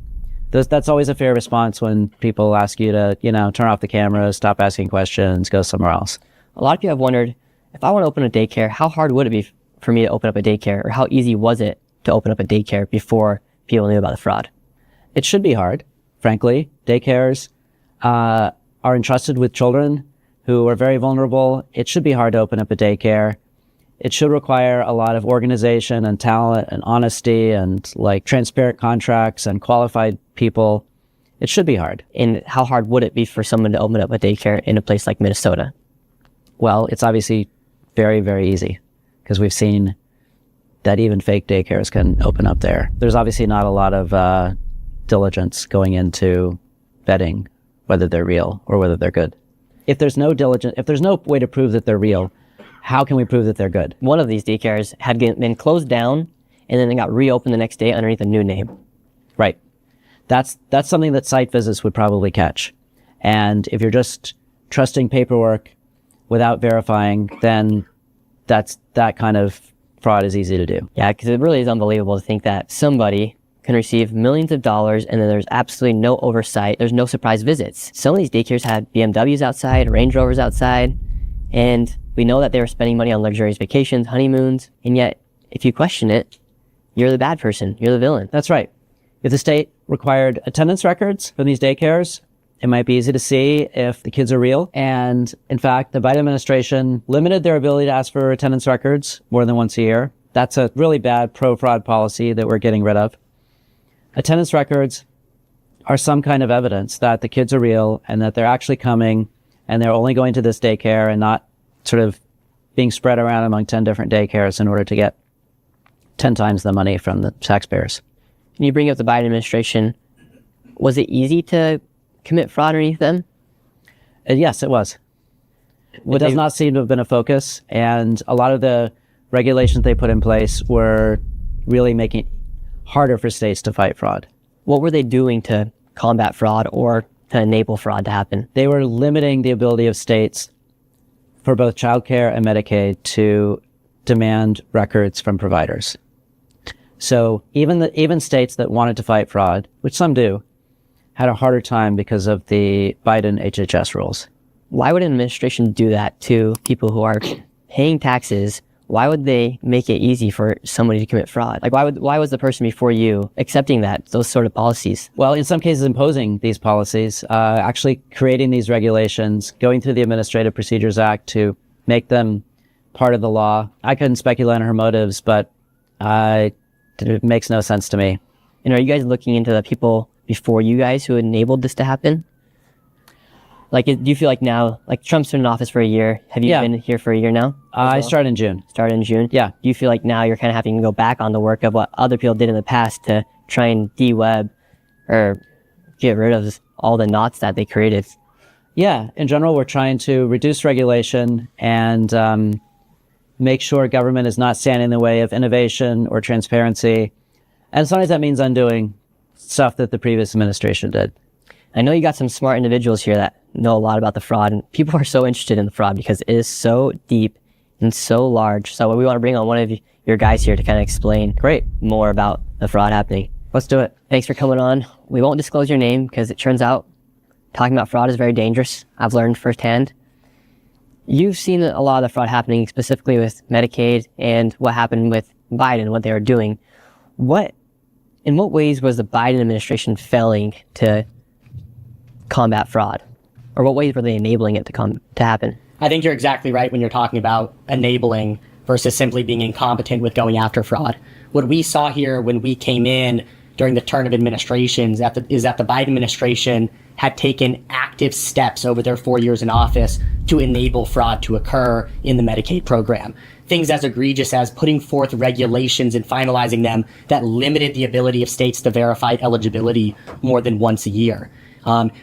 That's always a fair response when people ask you to, turn off the camera, stop asking questions, go somewhere else. A lot of people have wondered, if I want to open a daycare, how hard would it be for me to open up a daycare? Or how easy was it to open up a daycare before people knew about the fraud? It should be hard, frankly. Daycares are entrusted with children who are very vulnerable. It should be hard to open up a daycare. It should require a lot of organization and talent and honesty and like transparent contracts and qualified people. It should be hard. And how hard would it be for someone to open up a daycare in a place like Minnesota? Well, it's obviously very, very easy because we've seen that even fake daycares can open up there. There's obviously not a lot of diligence going into vetting whether they're real or whether they're good. If there's no diligence, if there's no way to prove that they're real, how can we prove that they're good? One of these daycares had been closed down and then it got reopened the next day underneath a new name. Right. That's something that site visits would probably catch. And if you're just trusting paperwork without verifying, then that kind of fraud is easy to do. Yeah, because it really is unbelievable to think that somebody can receive millions of dollars and then there's absolutely no oversight. There's no surprise visits. Some of these daycares had BMWs outside, Range Rovers outside, and we know that they were spending money on luxurious vacations, honeymoons, and yet if you question it, you're the bad person. You're the villain. That's right. If the state required attendance records from these daycares, it might be easy to see if the kids are real. And in fact, the Biden administration limited their ability to ask for attendance records more than once a year. That's a really bad pro-fraud policy that we're getting rid of. Attendance records are some kind of evidence that the kids are real and that they're actually coming and they're only going to this daycare and not sort of being spread around among 10 different daycares in order to get 10 times the money from the taxpayers. And you bring up the Biden administration. Was it easy to commit fraud underneath them? Yes, it was. It does not seem to have been a focus, and a lot of the regulations they put in place were really making it harder for states to fight fraud. What were they doing to combat fraud or to enable fraud to happen? They were limiting the ability of states for both childcare and Medicaid to demand records from providers. So even states that wanted to fight fraud, which some do, had a harder time because of the Biden HHS rules. Why would an administration do that to people who are paying taxes? Why would they make it easy for somebody to commit fraud? Like, why was the person before you accepting those sort of policies? Well, in some cases, imposing these policies, actually creating these regulations, going through the Administrative Procedures Act to make them part of the law. I couldn't speculate on her motives, but it makes no sense to me. And are you guys looking into the people before you guys who enabled this to happen? Like, do you feel like now, like Trump's been in office for a year. Have you been here for a year now? I started in June. Started in June? Yeah. Do you feel like now you're kind of having to go back on the work of what other people did in the past to try and de-web or get rid of all the knots that they created? Yeah. In general, we're trying to reduce regulation and make sure government is not standing in the way of innovation or transparency. And sometimes that means undoing stuff that the previous administration did. I know you got some smart individuals here that know a lot about the fraud, and people are so interested in the fraud because it is so deep and so large. So we want to bring on one of your guys here to kind of explain more about the fraud happening. Let's do it. Thanks for coming on. We won't disclose your name because it turns out talking about fraud is very dangerous. I've learned firsthand. You've seen a lot of the fraud happening specifically with Medicaid and what happened with Biden, what they were doing. In what ways was the Biden administration failing to combat fraud? Or what ways were they enabling it to happen? I think you're exactly right when you're talking about enabling versus simply being incompetent with going after fraud. What we saw here when we came in during the turn of administrations is that the Biden administration had taken active steps over their 4 years in office to enable fraud to occur in the Medicaid program. Things as egregious as putting forth regulations and finalizing them that limited the ability of states to verify eligibility more than once a year.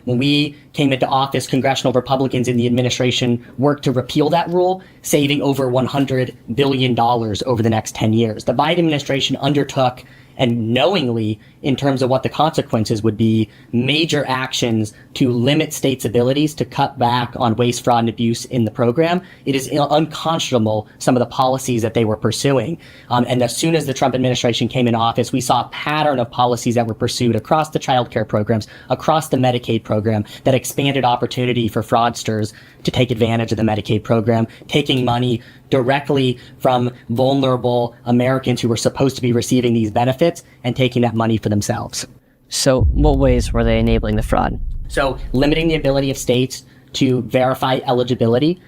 When we came into office, congressional Republicans in the administration worked to repeal that rule, saving over $100 billion over the next 10 years. The Biden administration undertook, and knowingly, in terms of what the consequences would be, major actions to limit states' abilities to cut back on waste, fraud, and abuse in the program. It is unconscionable, some of the policies that they were pursuing. And as soon as the Trump administration came in office, we saw a pattern of policies that were pursued across the child care programs, across the Medicaid program, that expanded opportunity for fraudsters to take advantage of the Medicaid program, taking money directly from vulnerable Americans who were supposed to be receiving these benefits and taking that money for themselves. So what ways were they enabling the fraud? So limiting the ability of states to verify eligibility,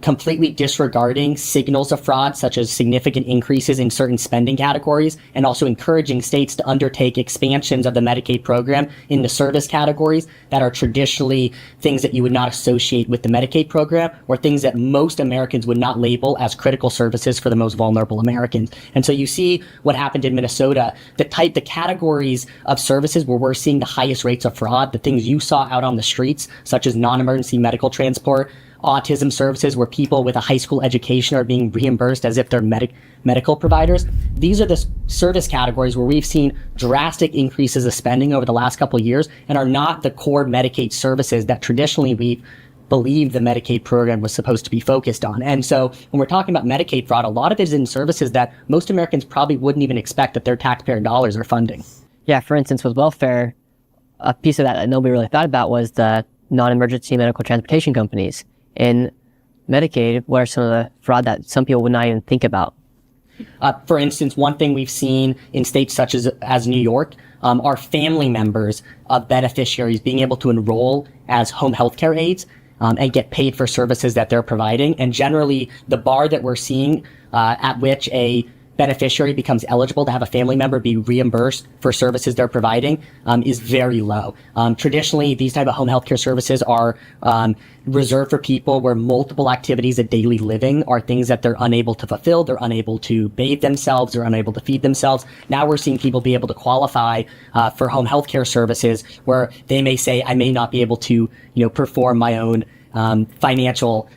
completely disregarding signals of fraud, such as significant increases in certain spending categories, and also encouraging states to undertake expansions of the Medicaid program into service categories that are traditionally things that you would not associate with the Medicaid program, or things that most Americans would not label as critical services for the most vulnerable Americans. And so you see what happened in Minnesota, the categories of services where we're seeing the highest rates of fraud, the things you saw out on the streets, such as non-emergency medical transport, autism services where people with a high school education are being reimbursed as if they're medical providers. These are the service categories where we've seen drastic increases of spending over the last couple of years and are not the core Medicaid services that traditionally we believe the Medicaid program was supposed to be focused on. And so when we're talking about Medicaid fraud, a lot of it is in services that most Americans probably wouldn't even expect that their taxpayer dollars are funding. Yeah, for instance, with welfare, a piece of that nobody really thought about was the non-emergency medical transportation companies. In Medicaid, what are some of the fraud that some people would not even think about? For instance, one thing we've seen in states such as New York are family members of beneficiaries being able to enroll as home health care aides and get paid for services that they're providing. And generally, the bar that we're seeing at which a beneficiary becomes eligible to have a family member be reimbursed for services they're providing is very low. Traditionally, these type of home health care services are reserved for people where multiple activities of daily living are things that they're unable to fulfill. They're unable to bathe themselves. They're unable to feed themselves. Now we're seeing people be able to qualify for home health care services where they may say, I may not be able to, perform my own financial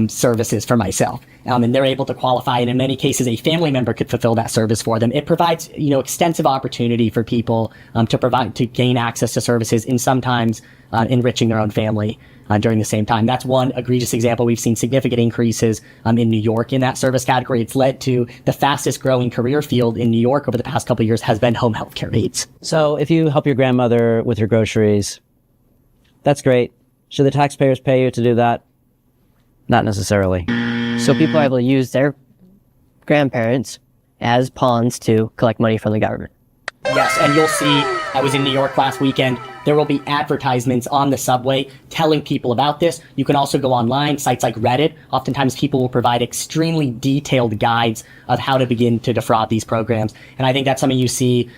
services for myself. And they're able to qualify, and in many cases, a family member could fulfill that service for them. It provides, extensive opportunity for people to gain access to services, and sometimes enriching their own family during the same time. That's one egregious example. We've seen significant increases in New York in that service category. It's led to the fastest growing career field in New York over the past couple of years has been home health care aides. So if you help your grandmother with her groceries, that's great. Should the taxpayers pay you to do that? Not necessarily. So people are able to use their grandparents as pawns to collect money from the government. Yes, and you'll see, I was in New York last weekend, there will be advertisements on the subway telling people about this. You can also go online, sites like Reddit. Oftentimes people will provide extremely detailed guides of how to begin to defraud these programs. And I think that's something you see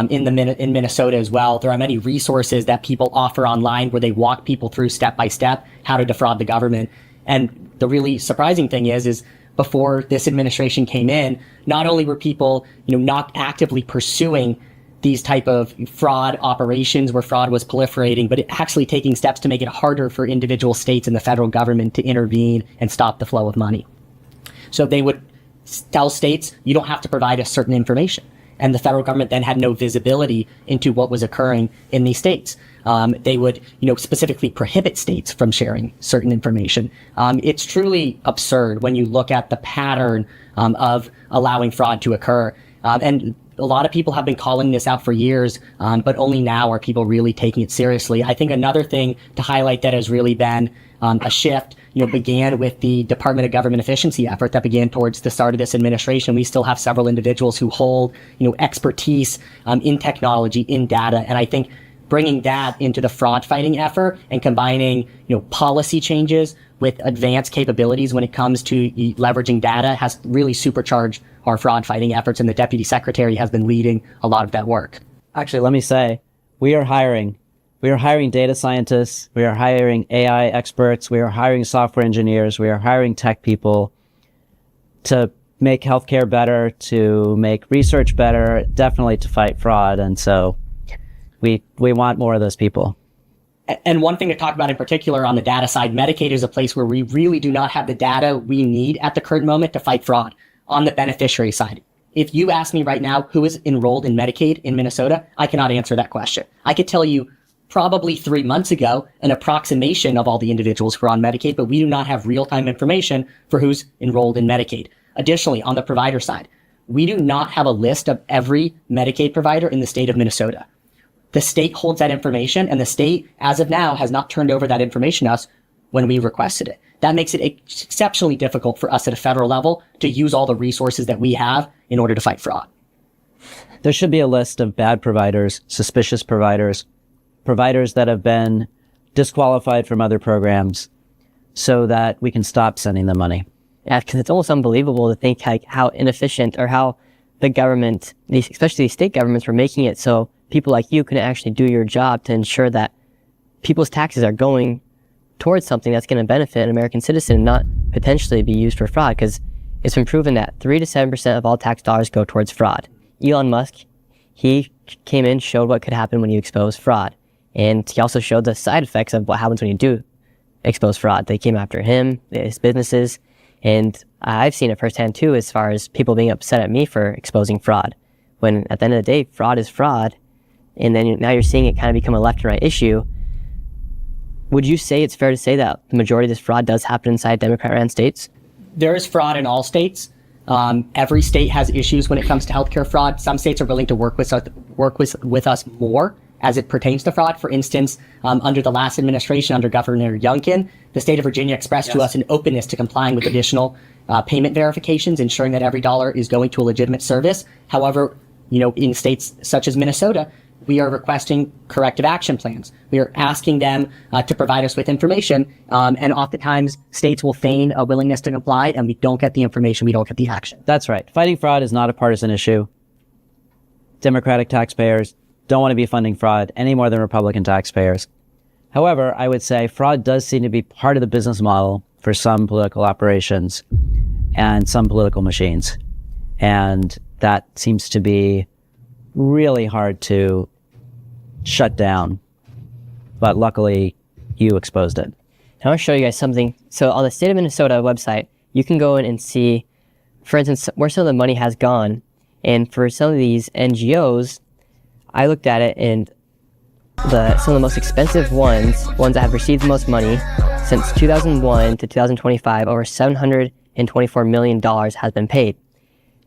in Minnesota as well. There are many resources that people offer online where they walk people through step by step how to defraud the government. And the really surprising thing is before this administration came in, not only were people, not actively pursuing these type of fraud operations where fraud was proliferating, but actually taking steps to make it harder for individual states and the federal government to intervene and stop the flow of money. So they would tell states, you don't have to provide us certain information. And the federal government then had no visibility into what was occurring in these states. They would, specifically prohibit states from sharing certain information. It's truly absurd when you look at the pattern of allowing fraud to occur. And a lot of people have been calling this out for years, but only now are people really taking it seriously. I think another thing to highlight that has really been a shift, began with the Department of Government Efficiency effort that began towards the start of this administration. We still have several individuals who hold, expertise in technology, in data, and I think bringing that into the fraud fighting effort and combining, policy changes with advanced capabilities when it comes to leveraging data has really supercharged our fraud fighting efforts, and the Deputy Secretary has been leading a lot of that work. Actually, let me say, we are hiring. We are hiring data scientists. We are hiring AI experts. We are hiring software engineers. We are hiring tech people to make healthcare better, to make research better, definitely to fight fraud. And so we want more of those people. And one thing to talk about in particular on the data side, Medicaid is a place where we really do not have the data we need at the current moment to fight fraud on the beneficiary side. If you ask me right now who is enrolled in Medicaid in Minnesota, I cannot answer that question. I could tell you probably 3 months ago an approximation of all the individuals who are on Medicaid, but we do not have real-time information for who's enrolled in Medicaid. Additionally, on the provider side, we do not have a list of every Medicaid provider in the state of Minnesota. The state holds that information, and the state, as of now, has not turned over that information to us when we requested it. That makes it exceptionally difficult for us at a federal level to use all the resources that we have in order to fight fraud. There should be a list of bad providers, suspicious providers, providers that have been disqualified from other programs, so that we can stop sending them money. Yeah, because it's almost unbelievable to think like how inefficient or how the government, especially the state governments, were making it so people like you can actually do your job to ensure that people's taxes are going towards something that's going to benefit an American citizen and not potentially be used for fraud, because it's been proven that 3 to 7% of all tax dollars go towards fraud. Elon Musk, he came in, showed what could happen when you expose fraud. And he also showed the side effects of what happens when you do expose fraud. They came after him, his businesses, and I've seen it firsthand too, as far as people being upset at me for exposing fraud. When at the end of the day, fraud is fraud, and then now you're seeing it kind of become a left and right issue. Would you say it's fair to say that the majority of this fraud does happen inside Democrat-ran states? There is fraud in all states. Every state has issues when it comes to healthcare fraud. Some states are willing to work with us more as it pertains to fraud. For instance, under the last administration, under Governor Youngkin, the state of Virginia expressed to us an openness to complying with additional payment verifications, ensuring that every dollar is going to a legitimate service. However, in states such as Minnesota, we are requesting corrective action plans. We are asking them to provide us with information, and oftentimes states will feign a willingness to comply, and we don't get the information, we don't get the action. That's right. Fighting fraud is not a partisan issue. Democratic taxpayers don't want to be funding fraud any more than Republican taxpayers. However, I would say fraud does seem to be part of the business model for some political operations and some political machines. And that seems to be really hard to shut down. But luckily, you exposed it. I want to show you guys something. So on the state of Minnesota website, you can go in and see, for instance, where some of the money has gone. And for some of these NGOs, I looked at it, and some of the most expensive ones that have received the most money since 2001 to 2025, over $724 million has been paid.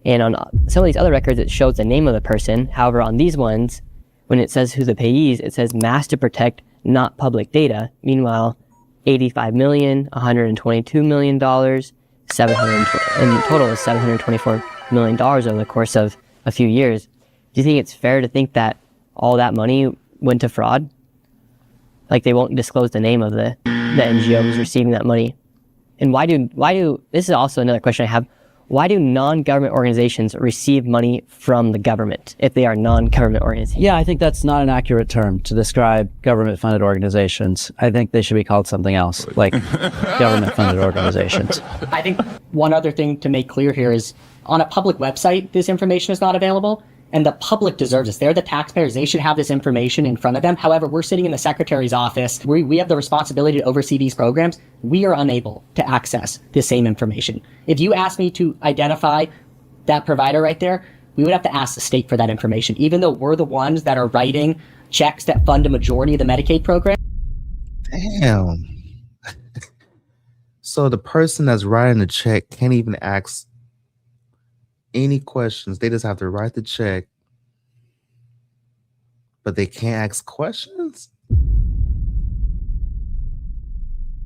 And on some of these other records, it shows the name of the person. However, on these ones, when it says who the payees, it says mass to protect, not public data. Meanwhile, $85 million, $122 million, in total is $724 million over the course of a few years. Do you think it's fair to think that all that money went to fraud? Like they won't disclose the name of the NGO who's receiving that money. And why do, this is also another question I have, why do non-government organizations receive money from the government if they are non-government organizations? Yeah, I think that's not an accurate term to describe government-funded organizations. I think they should be called something else, like government-funded organizations. I think one other thing to make clear here is on a public website, this information is not available. And the public deserves this. They're the taxpayers. They should have this information in front of them. However, we're sitting in the secretary's office. We have the responsibility to oversee these programs. We are unable to access the same information. If you ask me to identify that provider right there, we would have to ask the state for that information, even though we're the ones that are writing checks that fund a majority of the Medicaid program. Damn. So the person that's writing the check can't even ask any questions. They just have to write the check, but they can't ask questions.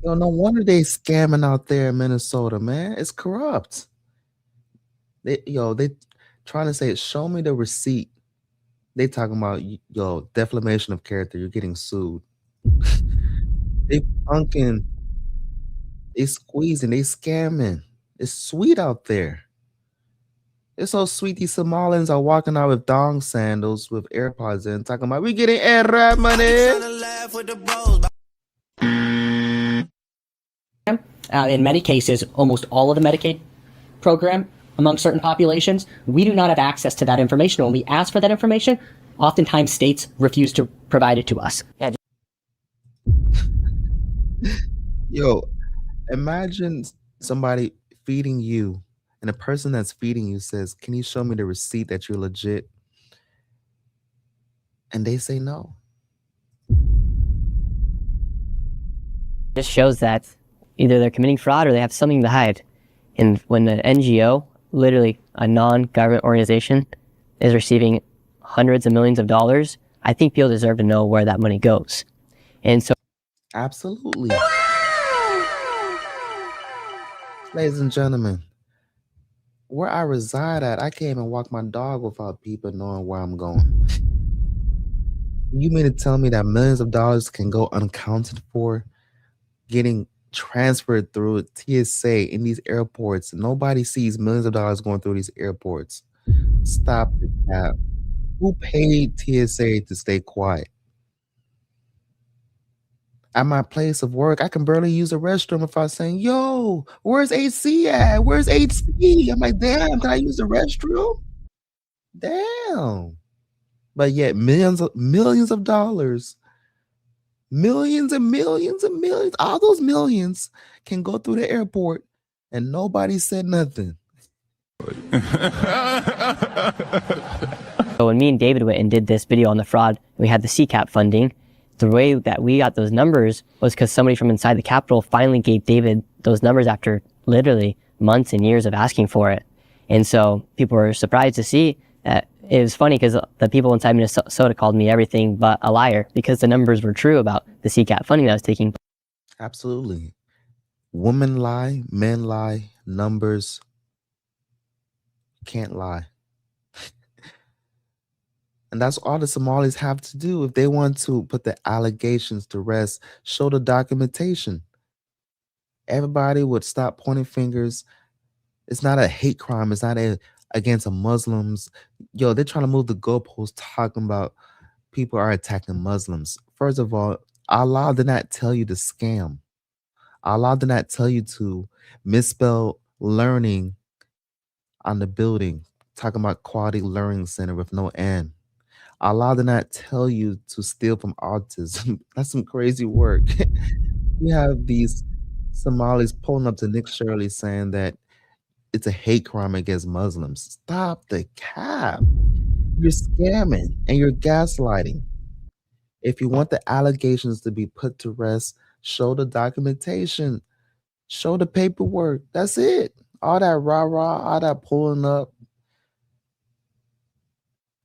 Yo, no wonder they scamming out there in Minnesota, man. It's corrupt. They trying to say, show me the receipt. They talking about, defamation of character. You're getting sued. They punking. They squeezing. They scamming. It's sweet out there. It's so sweet. These Somalians are walking out with dong sandals with AirPods in, talking about we getting air rap money. In many cases, almost all of the Medicaid program among certain populations, we do not have access to that information. When we ask for that information, oftentimes states refuse to provide it to us. Yo, imagine somebody feeding you, and the person that's feeding you says, can you show me the receipt that you're legit? And they say no. This shows that either they're committing fraud or they have something to hide. And when an NGO, literally a non-government organization, is receiving hundreds of millions of dollars, I think people deserve to know where that money goes. And so... Absolutely. Ladies and gentlemen, where I reside at, I can't even walk my dog without people knowing where I'm going. You mean to tell me that millions of dollars can go unaccounted for, getting transferred through TSA in these airports? Nobody sees millions of dollars going through these airports. Stop the cap. Who paid TSA to stay quiet? At my place of work, I can barely use a restroom without saying, yo, where's AC at? Where's AC? I'm like, damn, can I use the restroom? Damn. But yet millions of dollars, millions and millions and millions, all those millions can go through the airport and nobody said nothing. So when me and David went and did this video on the fraud, we had the CCAP funding. The way that we got those numbers was because somebody from inside the Capitol finally gave David those numbers after literally months and years of asking for it. And so people were surprised to see that. It was funny because the people inside Minnesota called me everything but a liar because the numbers were true about the CCAP funding that was taking. Absolutely. Women lie, men lie, numbers can't lie. And that's all the Somalis have to do. If they want to put the allegations to rest, show the documentation. Everybody would stop pointing fingers. It's not a hate crime. It's not against Muslims. Yo, they're trying to move the goalposts talking about people are attacking Muslims. First of all, Allah did not tell you to scam. Allah did not tell you to misspell learning on the building, talking about quality learning center with no N. Allah did not tell you to steal from autism. That's some crazy work. You have these Somalis pulling up to Nick Shirley saying that it's a hate crime against Muslims. Stop the cap. You're scamming and you're gaslighting. If you want the allegations to be put to rest, show the documentation, show the paperwork. That's it. All that rah-rah, all that pulling up,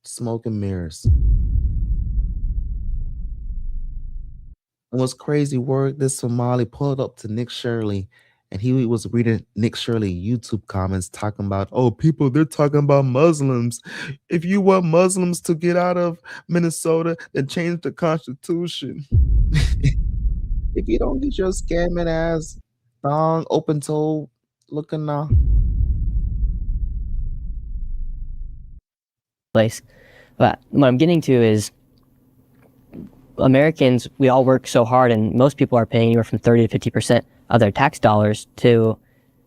smoke and mirrors. And what's crazy work, this Somali pulled up to Nick Shirley and he was reading Nick Shirley YouTube comments talking about, oh, people, they're talking about Muslims. If you want Muslims to get out of Minnesota, then change the Constitution. If you don't get your scamming ass thong open toe looking now. Place. But what I'm getting to is Americans, we all work so hard and most people are paying anywhere from 30 to 50% of their tax dollars of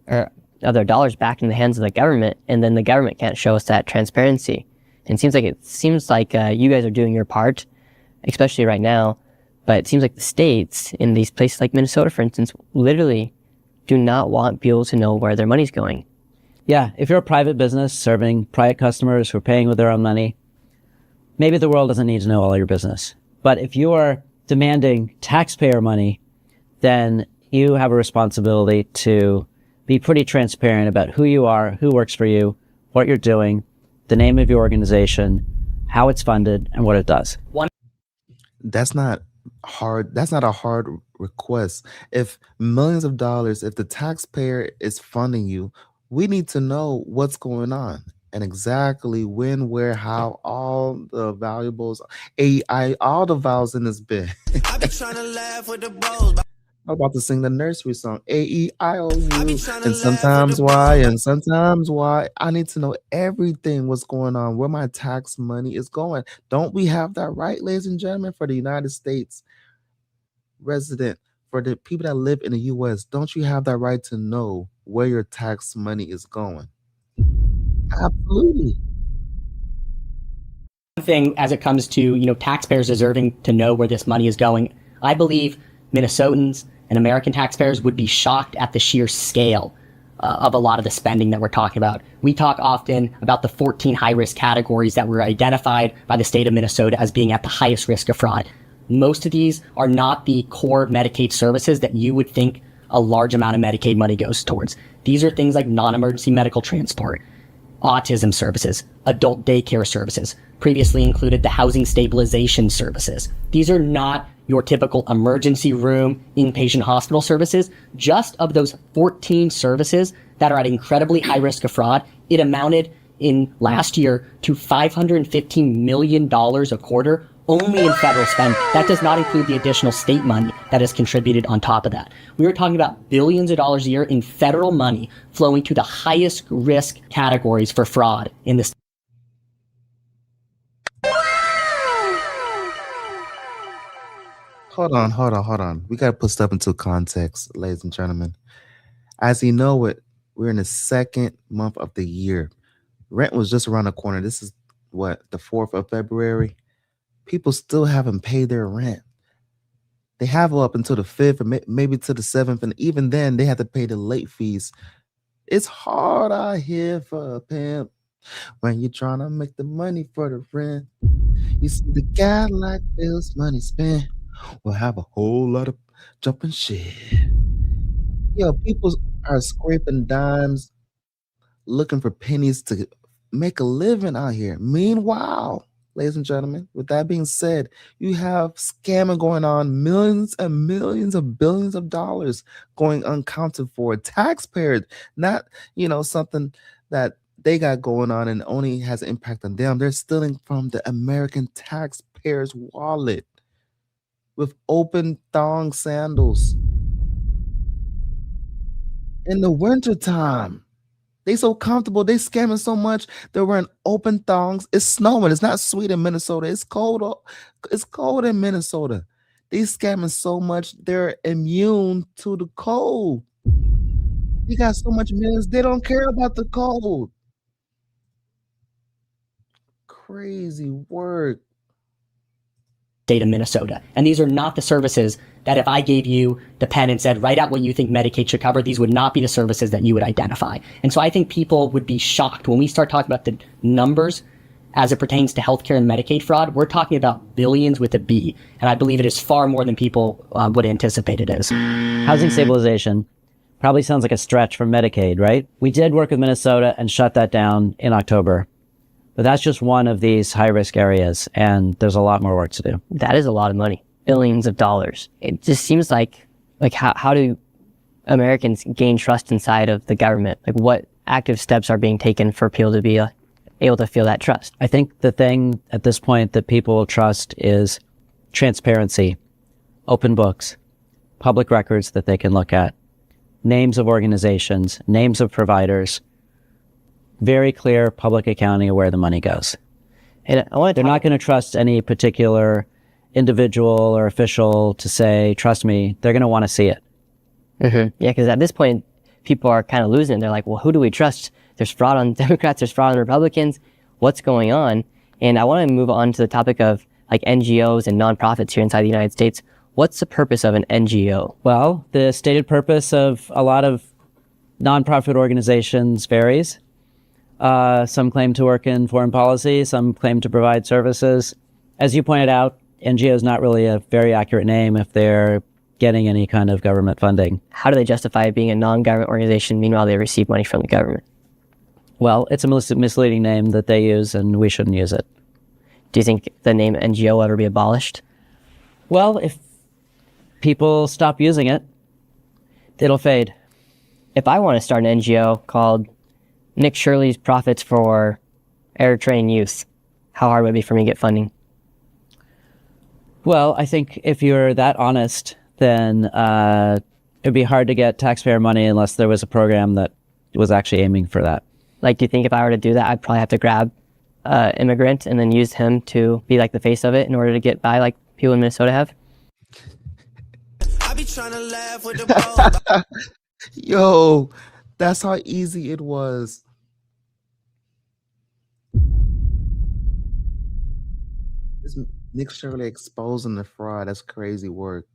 their dollars back in the hands of the government, and then the government can't show us that transparency. And it seems like you guys are doing your part, especially right now, but it seems like the states in these places like Minnesota, for instance, literally do not want people to know where their money's going. Yeah, if you're a private business serving private customers who are paying with their own money, maybe the world doesn't need to know all your business. But if you are demanding taxpayer money, then you have a responsibility to be pretty transparent about who you are, who works for you, what you're doing, the name of your organization, how it's funded, and what it does. That's not hard. That's not a hard request. If millions of dollars, if the taxpayer is funding you, we need to know what's going on and exactly when, where, how, all the valuables, AI, all the vowels in this bit. I be trying to laugh with the bros. I'm about to sing the nursery song, A-E-I-O-U, and sometimes why, and sometimes why. I need to know everything, what's going on, where my tax money is going. Don't we have that right, ladies and gentlemen, for the United States resident, for the people that live in the U.S., don't you have that right to know where your tax money is going? Absolutely. One thing as it comes to, taxpayers deserving to know where this money is going, I believe Minnesotans and American taxpayers would be shocked at the sheer scale of a lot of the spending that we're talking about. We talk often about the 14 high-risk categories that were identified by the state of Minnesota as being at the highest risk of fraud. Most of these are not the core Medicaid services that you would think a large amount of Medicaid money goes towards. These are things like non-emergency medical transport, autism services, adult daycare services, previously included the housing stabilization services. These are not your typical emergency room, inpatient hospital services. Just of those 14 services that are at incredibly high risk of fraud, It amounted in last year to $515 million a quarter only in federal spend. That does not include the additional state money that is contributed on top of that. We are talking about billions of dollars a year in federal money flowing to the highest risk categories for fraud in this. Hold on. We got to put stuff into context, ladies and gentlemen. As you know it, we're in the second month of the year. Rent was just around the corner. This is what, the 4th of February? People still haven't paid their rent. They have up until the 5th or maybe to the 7th. And even then, they have to pay the late fees. It's hard out here for a pimp when you're trying to make the money for the rent. You see the guy like bills, money spent will have a whole lot of jumping shit. Yo, people are scraping dimes, looking for pennies to make a living out here. Meanwhile, ladies and gentlemen, with that being said, you have scamming going on, millions and millions of billions of dollars going unaccounted for. Taxpayers, not, something that they got going on and only has an impact on them. They're stealing from the American taxpayer's wallet with open thong sandals. In the wintertime, they so comfortable. They scamming so much. They're wearing open thongs. It's snowing. It's not sweet in Minnesota. It's cold. It's cold in Minnesota. They scamming so much. They're immune to the cold. They got so much millions. They don't care about the cold. Crazy work. State of Minnesota. And these are not the services that if I gave you the pen and said, write out what you think Medicaid should cover, these would not be the services that you would identify. And so I think people would be shocked when we start talking about the numbers as it pertains to healthcare and Medicaid fraud. We're talking about billions with a B. And I believe it is far more than people would anticipate it is. Housing stabilization probably sounds like a stretch for Medicaid, right? We did work with Minnesota and shut that down in October. But that's just one of these high-risk areas, and there's a lot more work to do. That is a lot of money. Billions of dollars. It just seems like how do Americans gain trust inside of the government? Like, what active steps are being taken for people to be able to feel that trust? I think the thing at this point that people will trust is transparency, open books, public records that they can look at, names of organizations, names of providers, very clear public accounting of where the money goes. And they're not going to trust any particular individual or official to say, trust me. They're going to want to see it. Mm-hmm. Yeah, because at this point, people are kind of losing it. They're like, well, who do we trust? There's fraud on Democrats, there's fraud on Republicans. What's going on? And I want to move on to the topic of like NGOs and nonprofits here inside the United States. What's the purpose of an NGO? Well, the stated purpose of a lot of nonprofit organizations varies. Some claim to work in foreign policy. Some claim to provide services. As you pointed out, NGO is not really a very accurate name if they're getting any kind of government funding. How do they justify being a non-government organization? Meanwhile, they receive money from the government. Well, it's a misleading name that they use, and we shouldn't use it. Do you think the name NGO will ever be abolished? Well, if people stop using it, it'll fade. If I want to start an NGO called Nick Shirley's Profits for Eritrean Youth, how hard would it be for me to get funding? Well, I think if you're that honest, then it'd be hard to get taxpayer money unless there was a program that was actually aiming for that. Like, do you think if I were to do that, I'd probably have to grab immigrant and then use him to be like the face of it in order to get by like people in Minnesota have? I be trying to laugh with the bros. Yo, that's how easy it was. This Nick Shirley exposing the fraud. That's crazy work.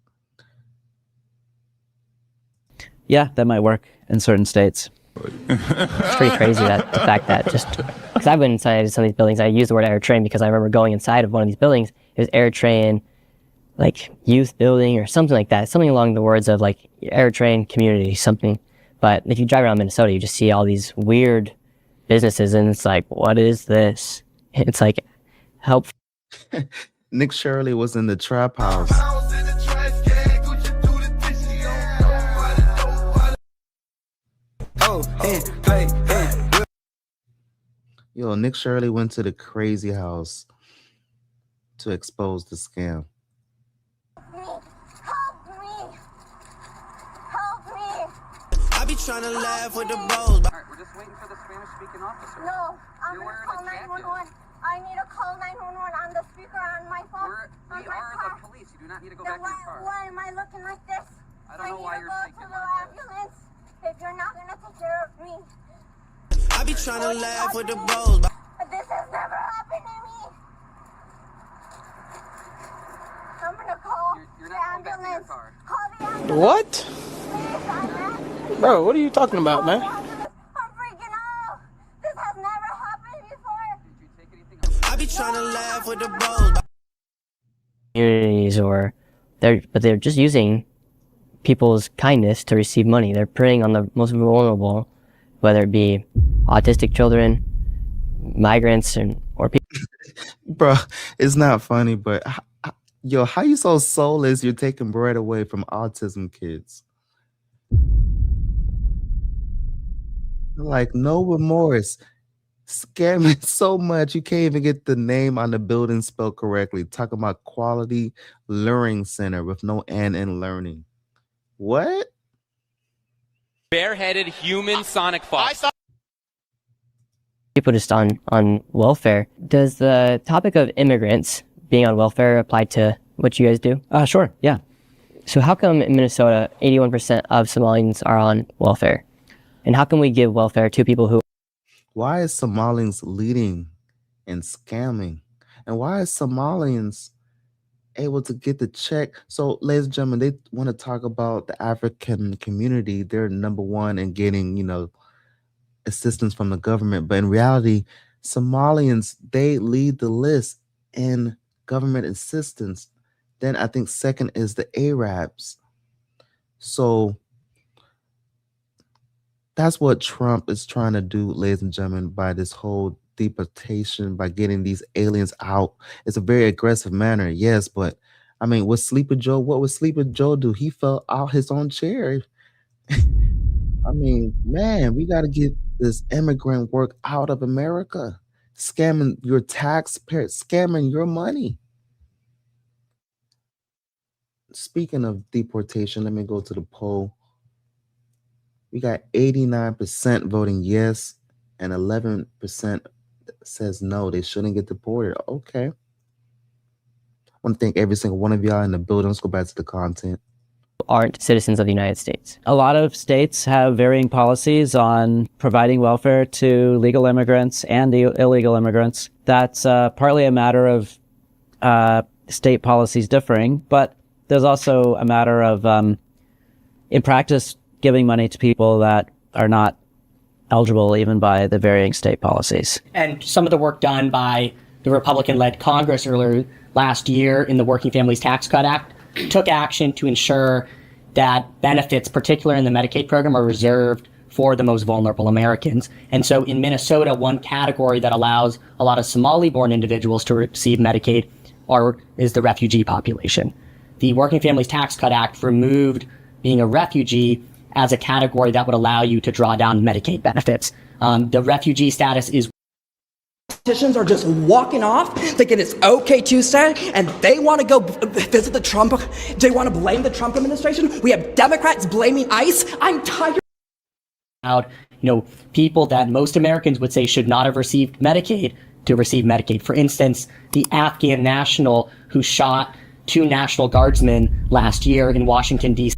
Yeah, that might work in certain states. It's pretty crazy that the fact that just because I've been inside some of these buildings, I use the word Eritrean because I remember going inside of one of these buildings. It was Eritrean, like youth building or something like that, something along the words of like Eritrean community, something. But if you drive around Minnesota, you just see all these weird businesses, and it's like, what is this? It's like, help. Nick Shirley was in the trap house. Yo, Nick Shirley went to the crazy house to expose the scam. I be trying to laugh with the bros. All right, we're just waiting for the Spanish-speaking officer. No, I'm You're gonna wearing call a jacket. 911. I need to call 911 on the speaker on my phone. We are the police. You do not need to go Then back to your car. why am I looking like this? I don't know why you're I need to shaking go to the like this. ambulance if you're not gonna take care of me. I be trying to laugh with the bros. This has never happened to me. I'm gonna call You're the not going back to your ambulance. car. Call the ambulance. What? Please, I'm Bro, what are you talking about, man? I'm freaking out. This has never happened before. Did you take anything I be trying to laugh with the bros. Communities, or they're just using people's kindness to receive money. They're preying on the most vulnerable, whether it be autistic children, migrants, or people. Bro, it's not funny, but yo, how you so soulless? You're taking bread away from autism kids. Like, no remorse. Scamming so much you can't even get the name on the building spelled correctly. Talking about Quality Learning Center with no N in learning. What? Bareheaded human sonic fox. People just on welfare. Does the topic of immigrants being on welfare apply to what you guys do? Sure, yeah. So how come in Minnesota 81% of Somalians are on welfare? And how can we give welfare to people who... Why is Somalians leading and scamming? And why is Somalians able to get the check? So, ladies and gentlemen, they want to talk about the African community. They're number one in getting, assistance from the government. But in reality, Somalians, they lead the list in government assistance. Then I think second is the Arabs. So that's what Trump is trying to do, ladies and gentlemen, by this whole deportation, by getting these aliens out. It's a very aggressive manner, yes, but I mean, what would Sleeper Joe do? He fell out his own chair. I mean, man, we got to get this immigrant work out of America. Scamming your taxpayer, scamming your money. Speaking of deportation, let me go to the poll. We got 89% voting yes, and 11% says no, they shouldn't get deported. Okay. I want to thank every single one of y'all in the building. Let's go back to the content. Aren't citizens of the United States. A lot of states have varying policies on providing welfare to legal immigrants and illegal immigrants. That's partly a matter of state policies differing, but there's also a matter of, in practice, giving money to people that are not eligible even by the varying state policies. And some of the work done by the Republican-led Congress earlier last year in the Working Families Tax Cut Act took action to ensure that benefits, particularly in the Medicaid program, are reserved for the most vulnerable Americans. And so in Minnesota, one category that allows a lot of Somali-born individuals to receive Medicaid is the refugee population. The Working Families Tax Cut Act removed being a refugee as a category that would allow you to draw down Medicaid benefits. The refugee status is... Politicians are just walking off thinking it's okay Tuesday, and they want to go visit the Trump, they want to blame the Trump administration. We have Democrats blaming ICE. I'm tired. People that most Americans would say should not have received Medicaid to receive Medicaid. For instance, the Afghan national who shot 2 National Guardsmen last year in Washington, D.C.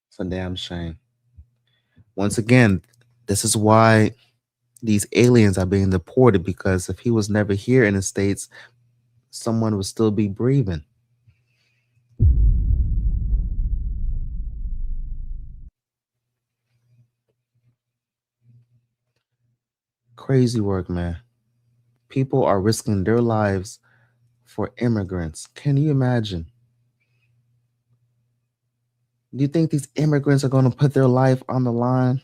It's a damn shame. Once again, this is why these aliens are being deported, because if he was never here in the States, someone would still be breathing. Crazy work, man. People are risking their lives for immigrants. Can you imagine? Do you think these immigrants are going to put their life on the line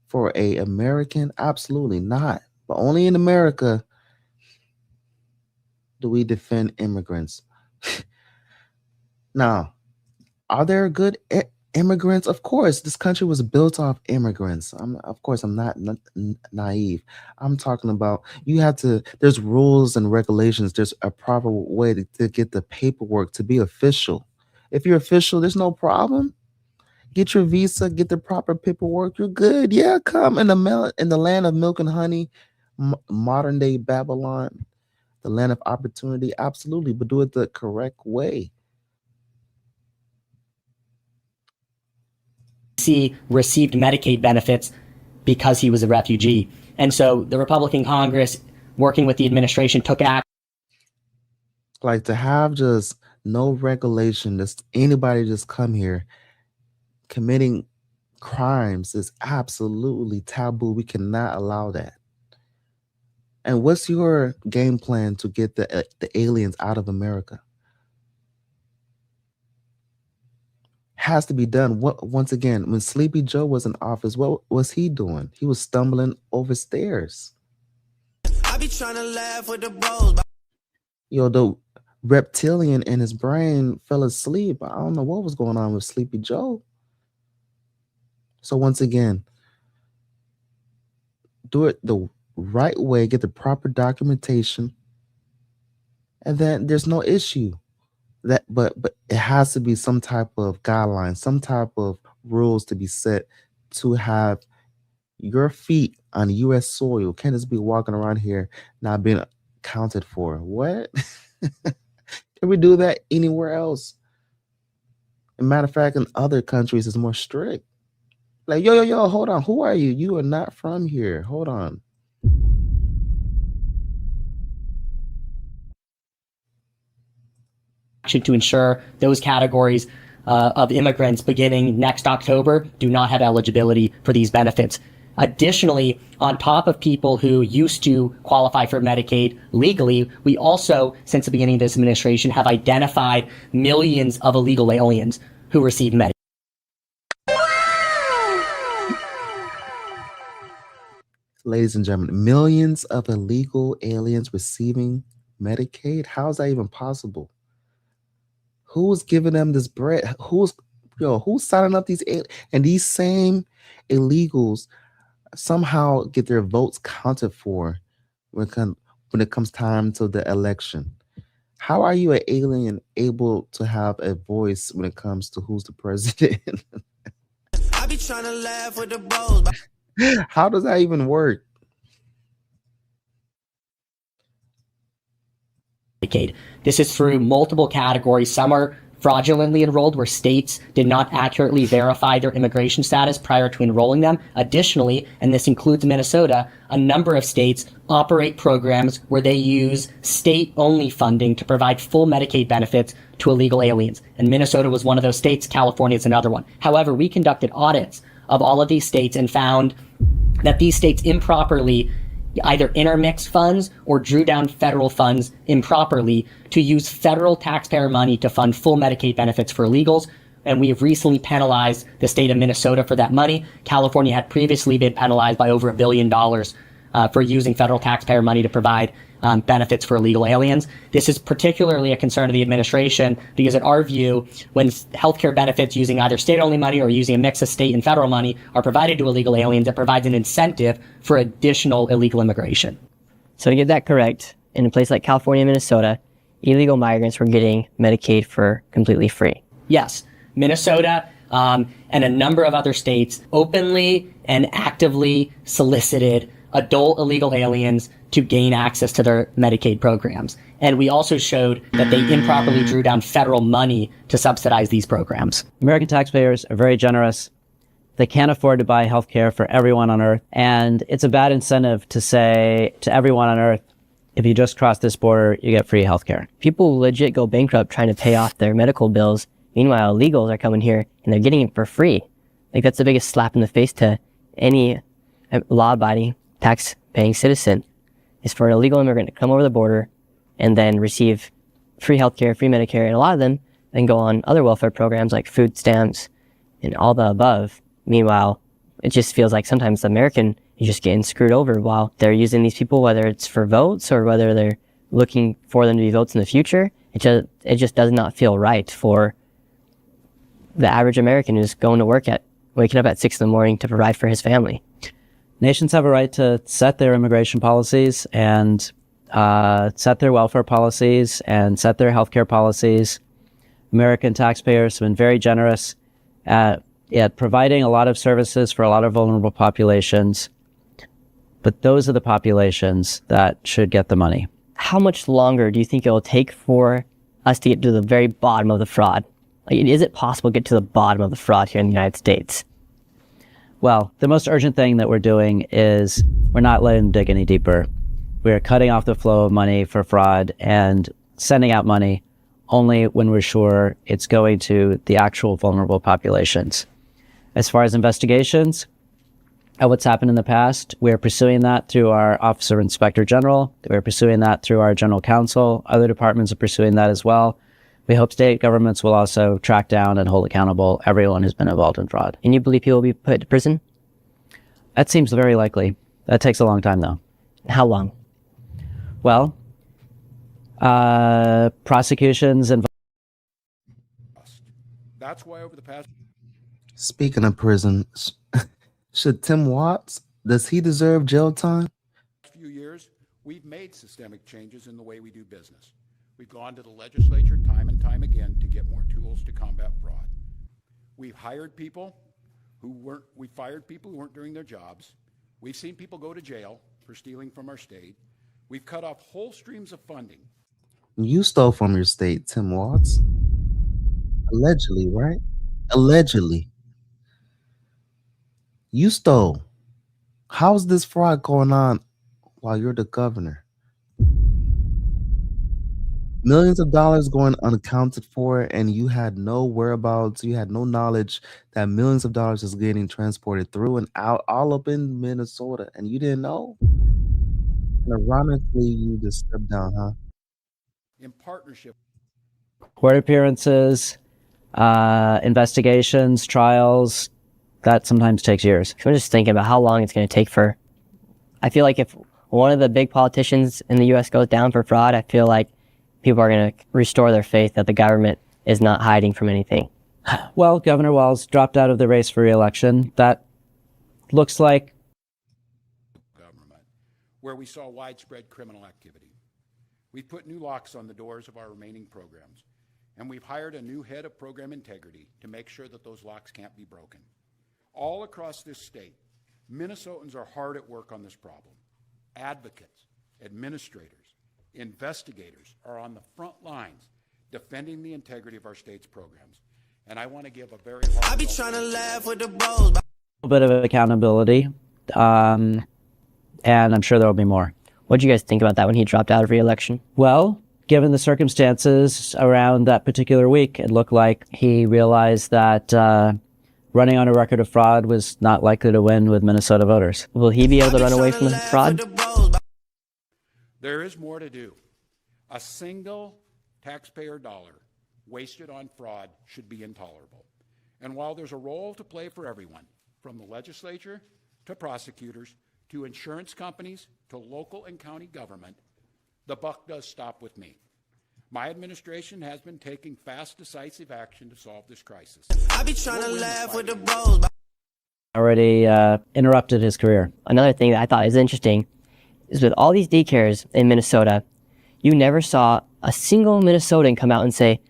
for an American? Absolutely not. But only in America do we defend immigrants. Now, are there good Immigrants, of course, this country was built off immigrants. Of course, I'm not naive. I'm talking about there's rules and regulations. There's a proper way to get the paperwork to be official. If you're official, there's no problem. Get your visa, get the proper paperwork. You're good. Yeah, come in the land of milk and honey, modern day Babylon, the land of opportunity. Absolutely, but do it the correct way. He received Medicaid benefits because he was a refugee. And so the Republican Congress, working with the administration, took action. Like to have just no regulation, just anybody just come here committing crimes is absolutely taboo. We cannot allow that. And what's your game plan to get the aliens out of America? Has to be done. Once again, when Sleepy Joe was in office, what was he doing? He was stumbling over stairs. I be trying to laugh with the bros. The reptilian in his brain fell asleep. I don't know what was going on with Sleepy Joe. So once again, do it the right way, get the proper documentation, and then there's no issue. But it has to be some type of guidelines, some type of rules to be set to have your feet on U.S. soil. Can't just be walking around here not being accounted for. What? Can we do that anywhere else? As a matter of fact, in other countries, it's more strict. Like, yo, hold on. Who are you? You are not from here. Hold on. To ensure those categories of immigrants beginning next October do not have eligibility for these benefits. Additionally, on top of people who used to qualify for Medicaid legally, we also, since the beginning of this administration, have identified millions of illegal aliens who receive Medicaid. Ladies and gentlemen, millions of illegal aliens receiving Medicaid? How is that even possible? Who's giving them this bread? Who's signing up these and these same illegals somehow get their votes counted for when it comes time to the election? How are you an alien able to have a voice when it comes to who's the president? I be trying to laugh with the bros. How does that even work? This is through multiple categories. Some are fraudulently enrolled, where states did not accurately verify their immigration status prior to enrolling them. Additionally, and this includes Minnesota, a number of states operate programs where they use state-only funding to provide full Medicaid benefits to illegal aliens. And Minnesota was one of those states. California is another one. However, we conducted audits of all of these states and found that these states improperly either intermixed funds or drew down federal funds improperly to use federal taxpayer money to fund full Medicaid benefits for illegals. And we have recently penalized the state of Minnesota for that money. California had previously been penalized by over $1 billion for using federal taxpayer money to provide benefits for illegal aliens. This is particularly a concern of the administration because, in our view, when healthcare benefits using either state-only money or using a mix of state and federal money are provided to illegal aliens, it provides an incentive for additional illegal immigration. So to get that correct, in a place like California and Minnesota, illegal migrants were getting Medicaid for completely free. Yes, Minnesota and a number of other states openly and actively solicited adult illegal aliens to gain access to their Medicaid programs. And we also showed that they improperly drew down federal money to subsidize these programs. American taxpayers are very generous. They can't afford to buy health care for everyone on Earth. And it's a bad incentive to say to everyone on Earth, if you just cross this border, you get free health care. People legit go bankrupt trying to pay off their medical bills. Meanwhile, illegals are coming here and they're getting it for free. Like, that's the biggest slap in the face to any law-abiding, tax-paying citizen, is for an illegal immigrant to come over the border and then receive free healthcare, free Medicare, and a lot of them then go on other welfare programs like food stamps and all the above. Meanwhile, it just feels like sometimes the American is just getting screwed over while they're using these people, whether it's for votes or whether they're looking for them to be votes in the future. It just does not feel right for the average American who's going to work waking up at 6 in the morning to provide for his family. Nations have a right to set their immigration policies and set their welfare policies and set their healthcare policies. American taxpayers have been very generous at providing a lot of services for a lot of vulnerable populations. But those are the populations that should get the money. How much longer do you think it will take for us to get to the very bottom of the fraud? Like, is it possible to get to the bottom of the fraud here in the United States? Well, the most urgent thing that we're doing is we're not letting them dig any deeper. We're cutting off the flow of money for fraud and sending out money only when we're sure it's going to the actual vulnerable populations. As far as investigations, what's happened in the past, we're pursuing that through our Office of Inspector General. We're pursuing that through our General Counsel. Other departments are pursuing that as well. We hope state governments will also track down and hold accountable everyone who's been involved in fraud. And you believe people will be put to prison? That seems very likely. That takes a long time, though. How long? Well, prosecutions and... That's why over the past... Speaking of prison, should Tim Watts, does he deserve jail time? few years, we've made systemic changes in the way we do business. We've gone to the legislature time and time again to get more tools to combat fraud. We've hired people we fired people who weren't doing their jobs. We've seen people go to jail for stealing from our state. We've cut off whole streams of funding. You stole from your state, Tim Watts. Allegedly, right? Allegedly. You stole. How's this fraud going on while you're the governor? Millions of dollars going unaccounted for, and you had no whereabouts, you had no knowledge that millions of dollars is getting transported through and out all up in Minnesota, and you didn't know? And ironically, you just stepped down, huh? In partnership. Court appearances, investigations, trials, that sometimes takes years. I'm just thinking about how long it's going to take for... I feel like if one of the big politicians in the U.S. goes down for fraud, I feel like people are going to restore their faith that the government is not hiding from anything. Well, Governor Walz dropped out of the race for re-election. That looks like... government, where we saw widespread criminal activity. We've put new locks on the doors of our remaining programs, and we've hired a new head of program integrity to make sure that those locks can't be broken. All across this state, Minnesotans are hard at work on this problem. Advocates, administrators, investigators are on the front lines defending the integrity of our state's programs. And I want to give a very hard... I be trying to laugh with the bros. A little bit of accountability, and I'm sure there will be more. What did you guys think about that when he dropped out of re-election? Well, given the circumstances around that particular week, it looked like he realized that running on a record of fraud was not likely to win with Minnesota voters. Will he be able to run away from the fraud? There is more to do. A single taxpayer dollar wasted on fraud should be intolerable. And while there's a role to play for everyone, from the legislature to prosecutors to insurance companies to local and county government, the buck does stop with me. My administration has been taking fast, decisive action to solve this crisis. I be trying to laugh with the bros. Already interrupted his career. Another thing that I thought is interesting is with all these daycares in Minnesota, you never saw a single Minnesotan come out and say,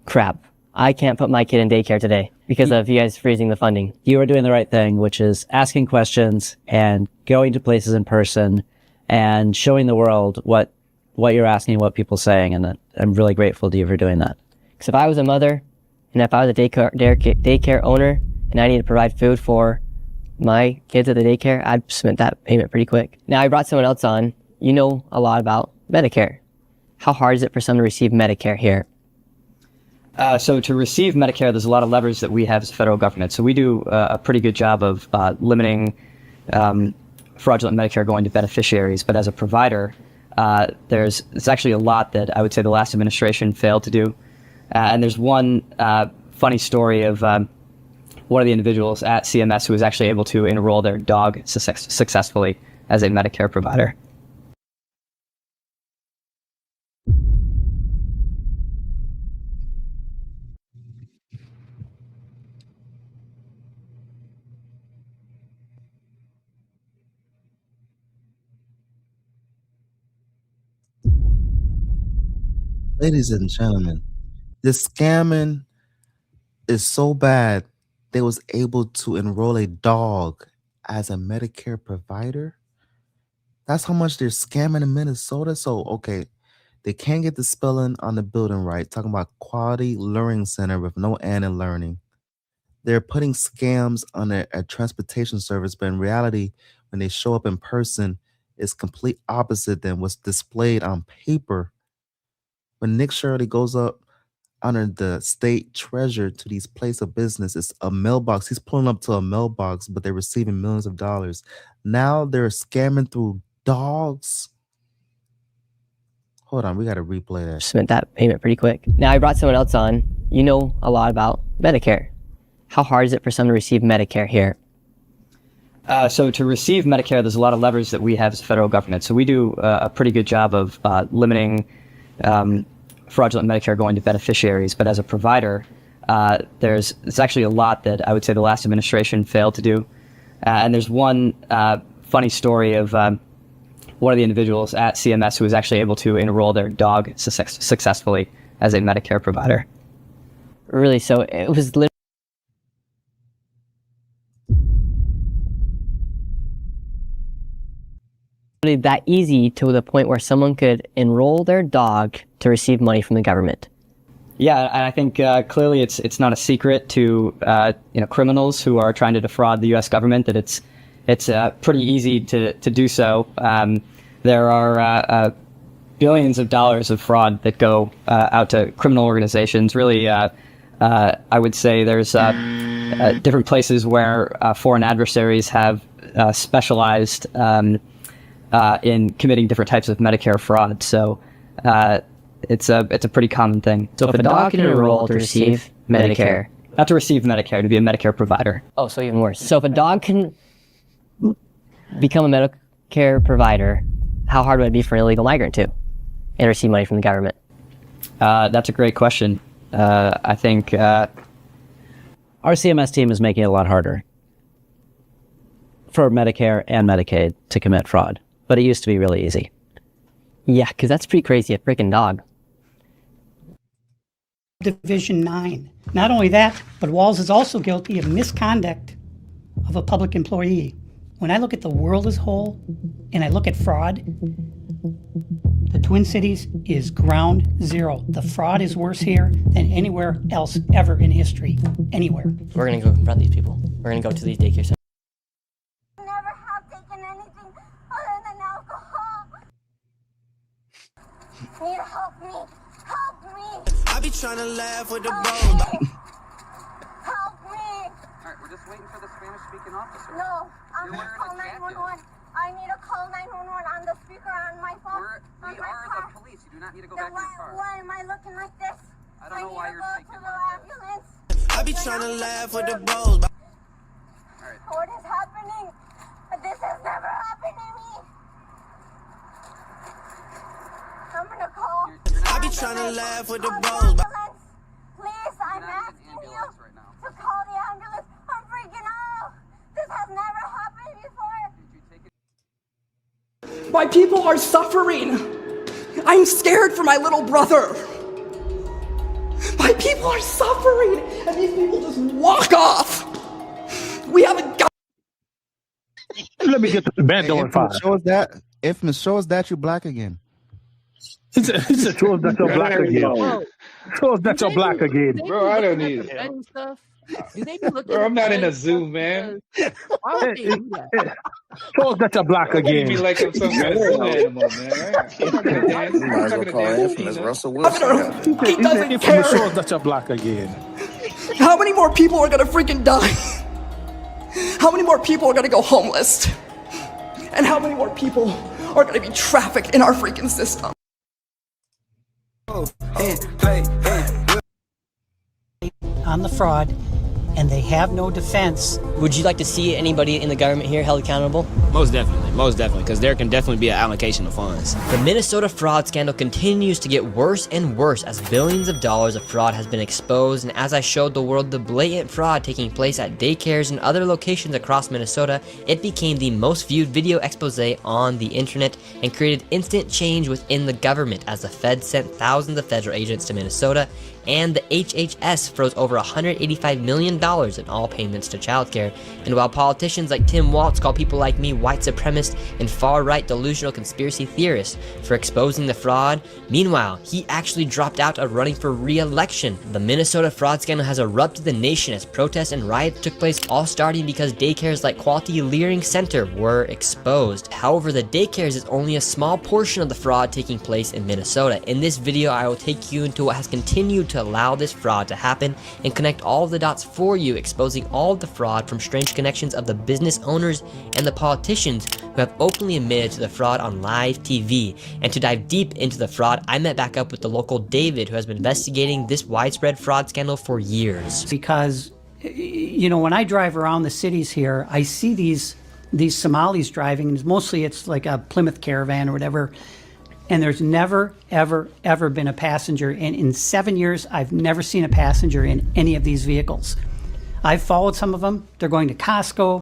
crap, I can't put my kid in daycare today because of you guys freezing the funding. You are doing the right thing, which is asking questions and going to places in person and showing the world what you're asking, what people are saying, and I'm really grateful to you for doing that. Because if I was a mother, and if I was a daycare owner, and I need to provide food for my kids at the daycare, I'd submit that payment pretty quick. Now, I brought someone else on. You know a lot about Medicare. How hard is it for someone to receive Medicare here? So to receive Medicare, there's a lot of levers that we have as a federal government. So we do a pretty good job of limiting fraudulent Medicare going to beneficiaries. But as a provider, there's actually a lot that I would say the last administration failed to do. And there's one funny story of one of the individuals at CMS who was actually able to enroll their dog successfully as a Medicare provider. Ladies and gentlemen, this scamming is so bad they was able to enroll a dog as a Medicare provider. That's how much they're scamming in Minnesota. So, okay, they can't get the spelling on the building right. Talking about quality learning center with no N in learning. They're putting scams on a transportation service, but in reality, when they show up in person, it's complete opposite than what's displayed on paper. When Nick Shirley goes up under the state treasurer to these place of business, it's a mailbox. He's pulling up to a mailbox, but they're receiving millions of dollars. Now they're scamming through dogs. Hold on, we got to replay that. Submit that payment pretty quick. Now I brought someone else on. You know a lot about Medicare. How hard is it for someone to receive Medicare here? So to receive Medicare, there's a lot of levers that we have as a federal government. So we do a pretty good job of limiting fraudulent Medicare going to beneficiaries. But as a provider, there's actually a lot that I would say the last administration failed to do. And there's one funny story of one of the individuals at CMS who was actually able to enroll their dog successfully as a Medicare provider. Really? So it was literally that easy to the point where someone could enroll their dog to receive money from the government? Yeah, and I think clearly it's not a secret to criminals who are trying to defraud the U.S. government that it's pretty easy to do so. There are billions of dollars of fraud that go out to criminal organizations. Really, I would say there's different places where foreign adversaries have specialized in committing different types of Medicare fraud. So it's a pretty common thing. So if a dog can enroll to receive Medicare. Not to receive Medicare, to be a Medicare provider. Oh, so even worse. So if a dog can become a Medicare provider, how hard would it be for an illegal migrant to and receive money from the government? That's a great question. I think our CMS team is making it a lot harder for Medicare and Medicaid to commit fraud. But it used to be really easy. Yeah, because that's pretty crazy, a freaking dog. Division 9. Not only that, but Walz is also guilty of misconduct of a public employee. When I look at the world as a whole, and I look at fraud, the Twin Cities is ground zero. The fraud is worse here than anywhere else ever in history. Anywhere. We're going to go confront these people. We're going to go to these daycare centers. Need help me! Help me! I be trying to laugh with the bros. Help me! Alright, we're just waiting for the Spanish-speaking officer. No, I'm You're gonna call wearing a 911. I need to call 911 on the speaker on my phone. We are the police. You do not need to go back to your car. Why am I looking like this? I don't know why you're to shaking the like ambulance. I be trying to laugh with the bros. What is happening? This has never happened to me. I'm gonna call. I be trying to laugh with the bros. Please, I'm asking you to call the ambulance. I'm freaking out. This has never happened before. My people are suffering. I'm scared for my little brother. My people are suffering, and these people just walk off. We haven't got. Let me get the band on fire. Infamous, show us that you're black again. Show us that you're black again. Show us that you're black again. Bro, I don't need it. Bro, I'm not in a zoo, man. Why would they do that? Show us that you're black again. Be like I'm some kind of zoo animal, man. He doesn't care. Show us that you're black again. How many more people are gonna freaking die? How many more people are gonna go homeless? And how many more people are gonna be trafficked in our freaking system? On the fraud, and they have no defense. Would you like to see anybody in the government here held accountable? Most definitely. most definitely, because there can definitely be an allocation of funds. The Minnesota fraud scandal continues to get worse and worse as billions of dollars of fraud has been exposed, and as I showed the world the blatant fraud taking place at daycares and other locations across Minnesota, it became the most viewed video expose on the internet and created instant change within the government as the feds sent thousands of federal agents to Minnesota, and the HHS froze over $185 million in all payments to childcare. And while politicians like Tim Walz call people like me white supremacists and far-right delusional conspiracy theorists for exposing the fraud, meanwhile, he actually dropped out of running for re-election. The Minnesota fraud scandal has erupted the nation as protests and riots took place, all starting because daycares like Quality Learning Center were exposed. However, the daycares is only a small portion of the fraud taking place in Minnesota. In this video, I will take you into what has continued to allow this fraud to happen and connect all of the dots for you, exposing all of the fraud from strange connections of the business owners and the politicians who have openly admitted to the fraud on live TV. And to dive deep into the fraud, I met back up with the local David, who has been investigating this widespread fraud scandal for years. Because, you know, when I drive around the cities here, I see these Somalis driving, and mostly it's like a Plymouth Caravan or whatever, and there's never, ever, ever been a passenger. And in 7 years, I've never seen a passenger in any of these vehicles. I've followed some of them. They're going to Costco.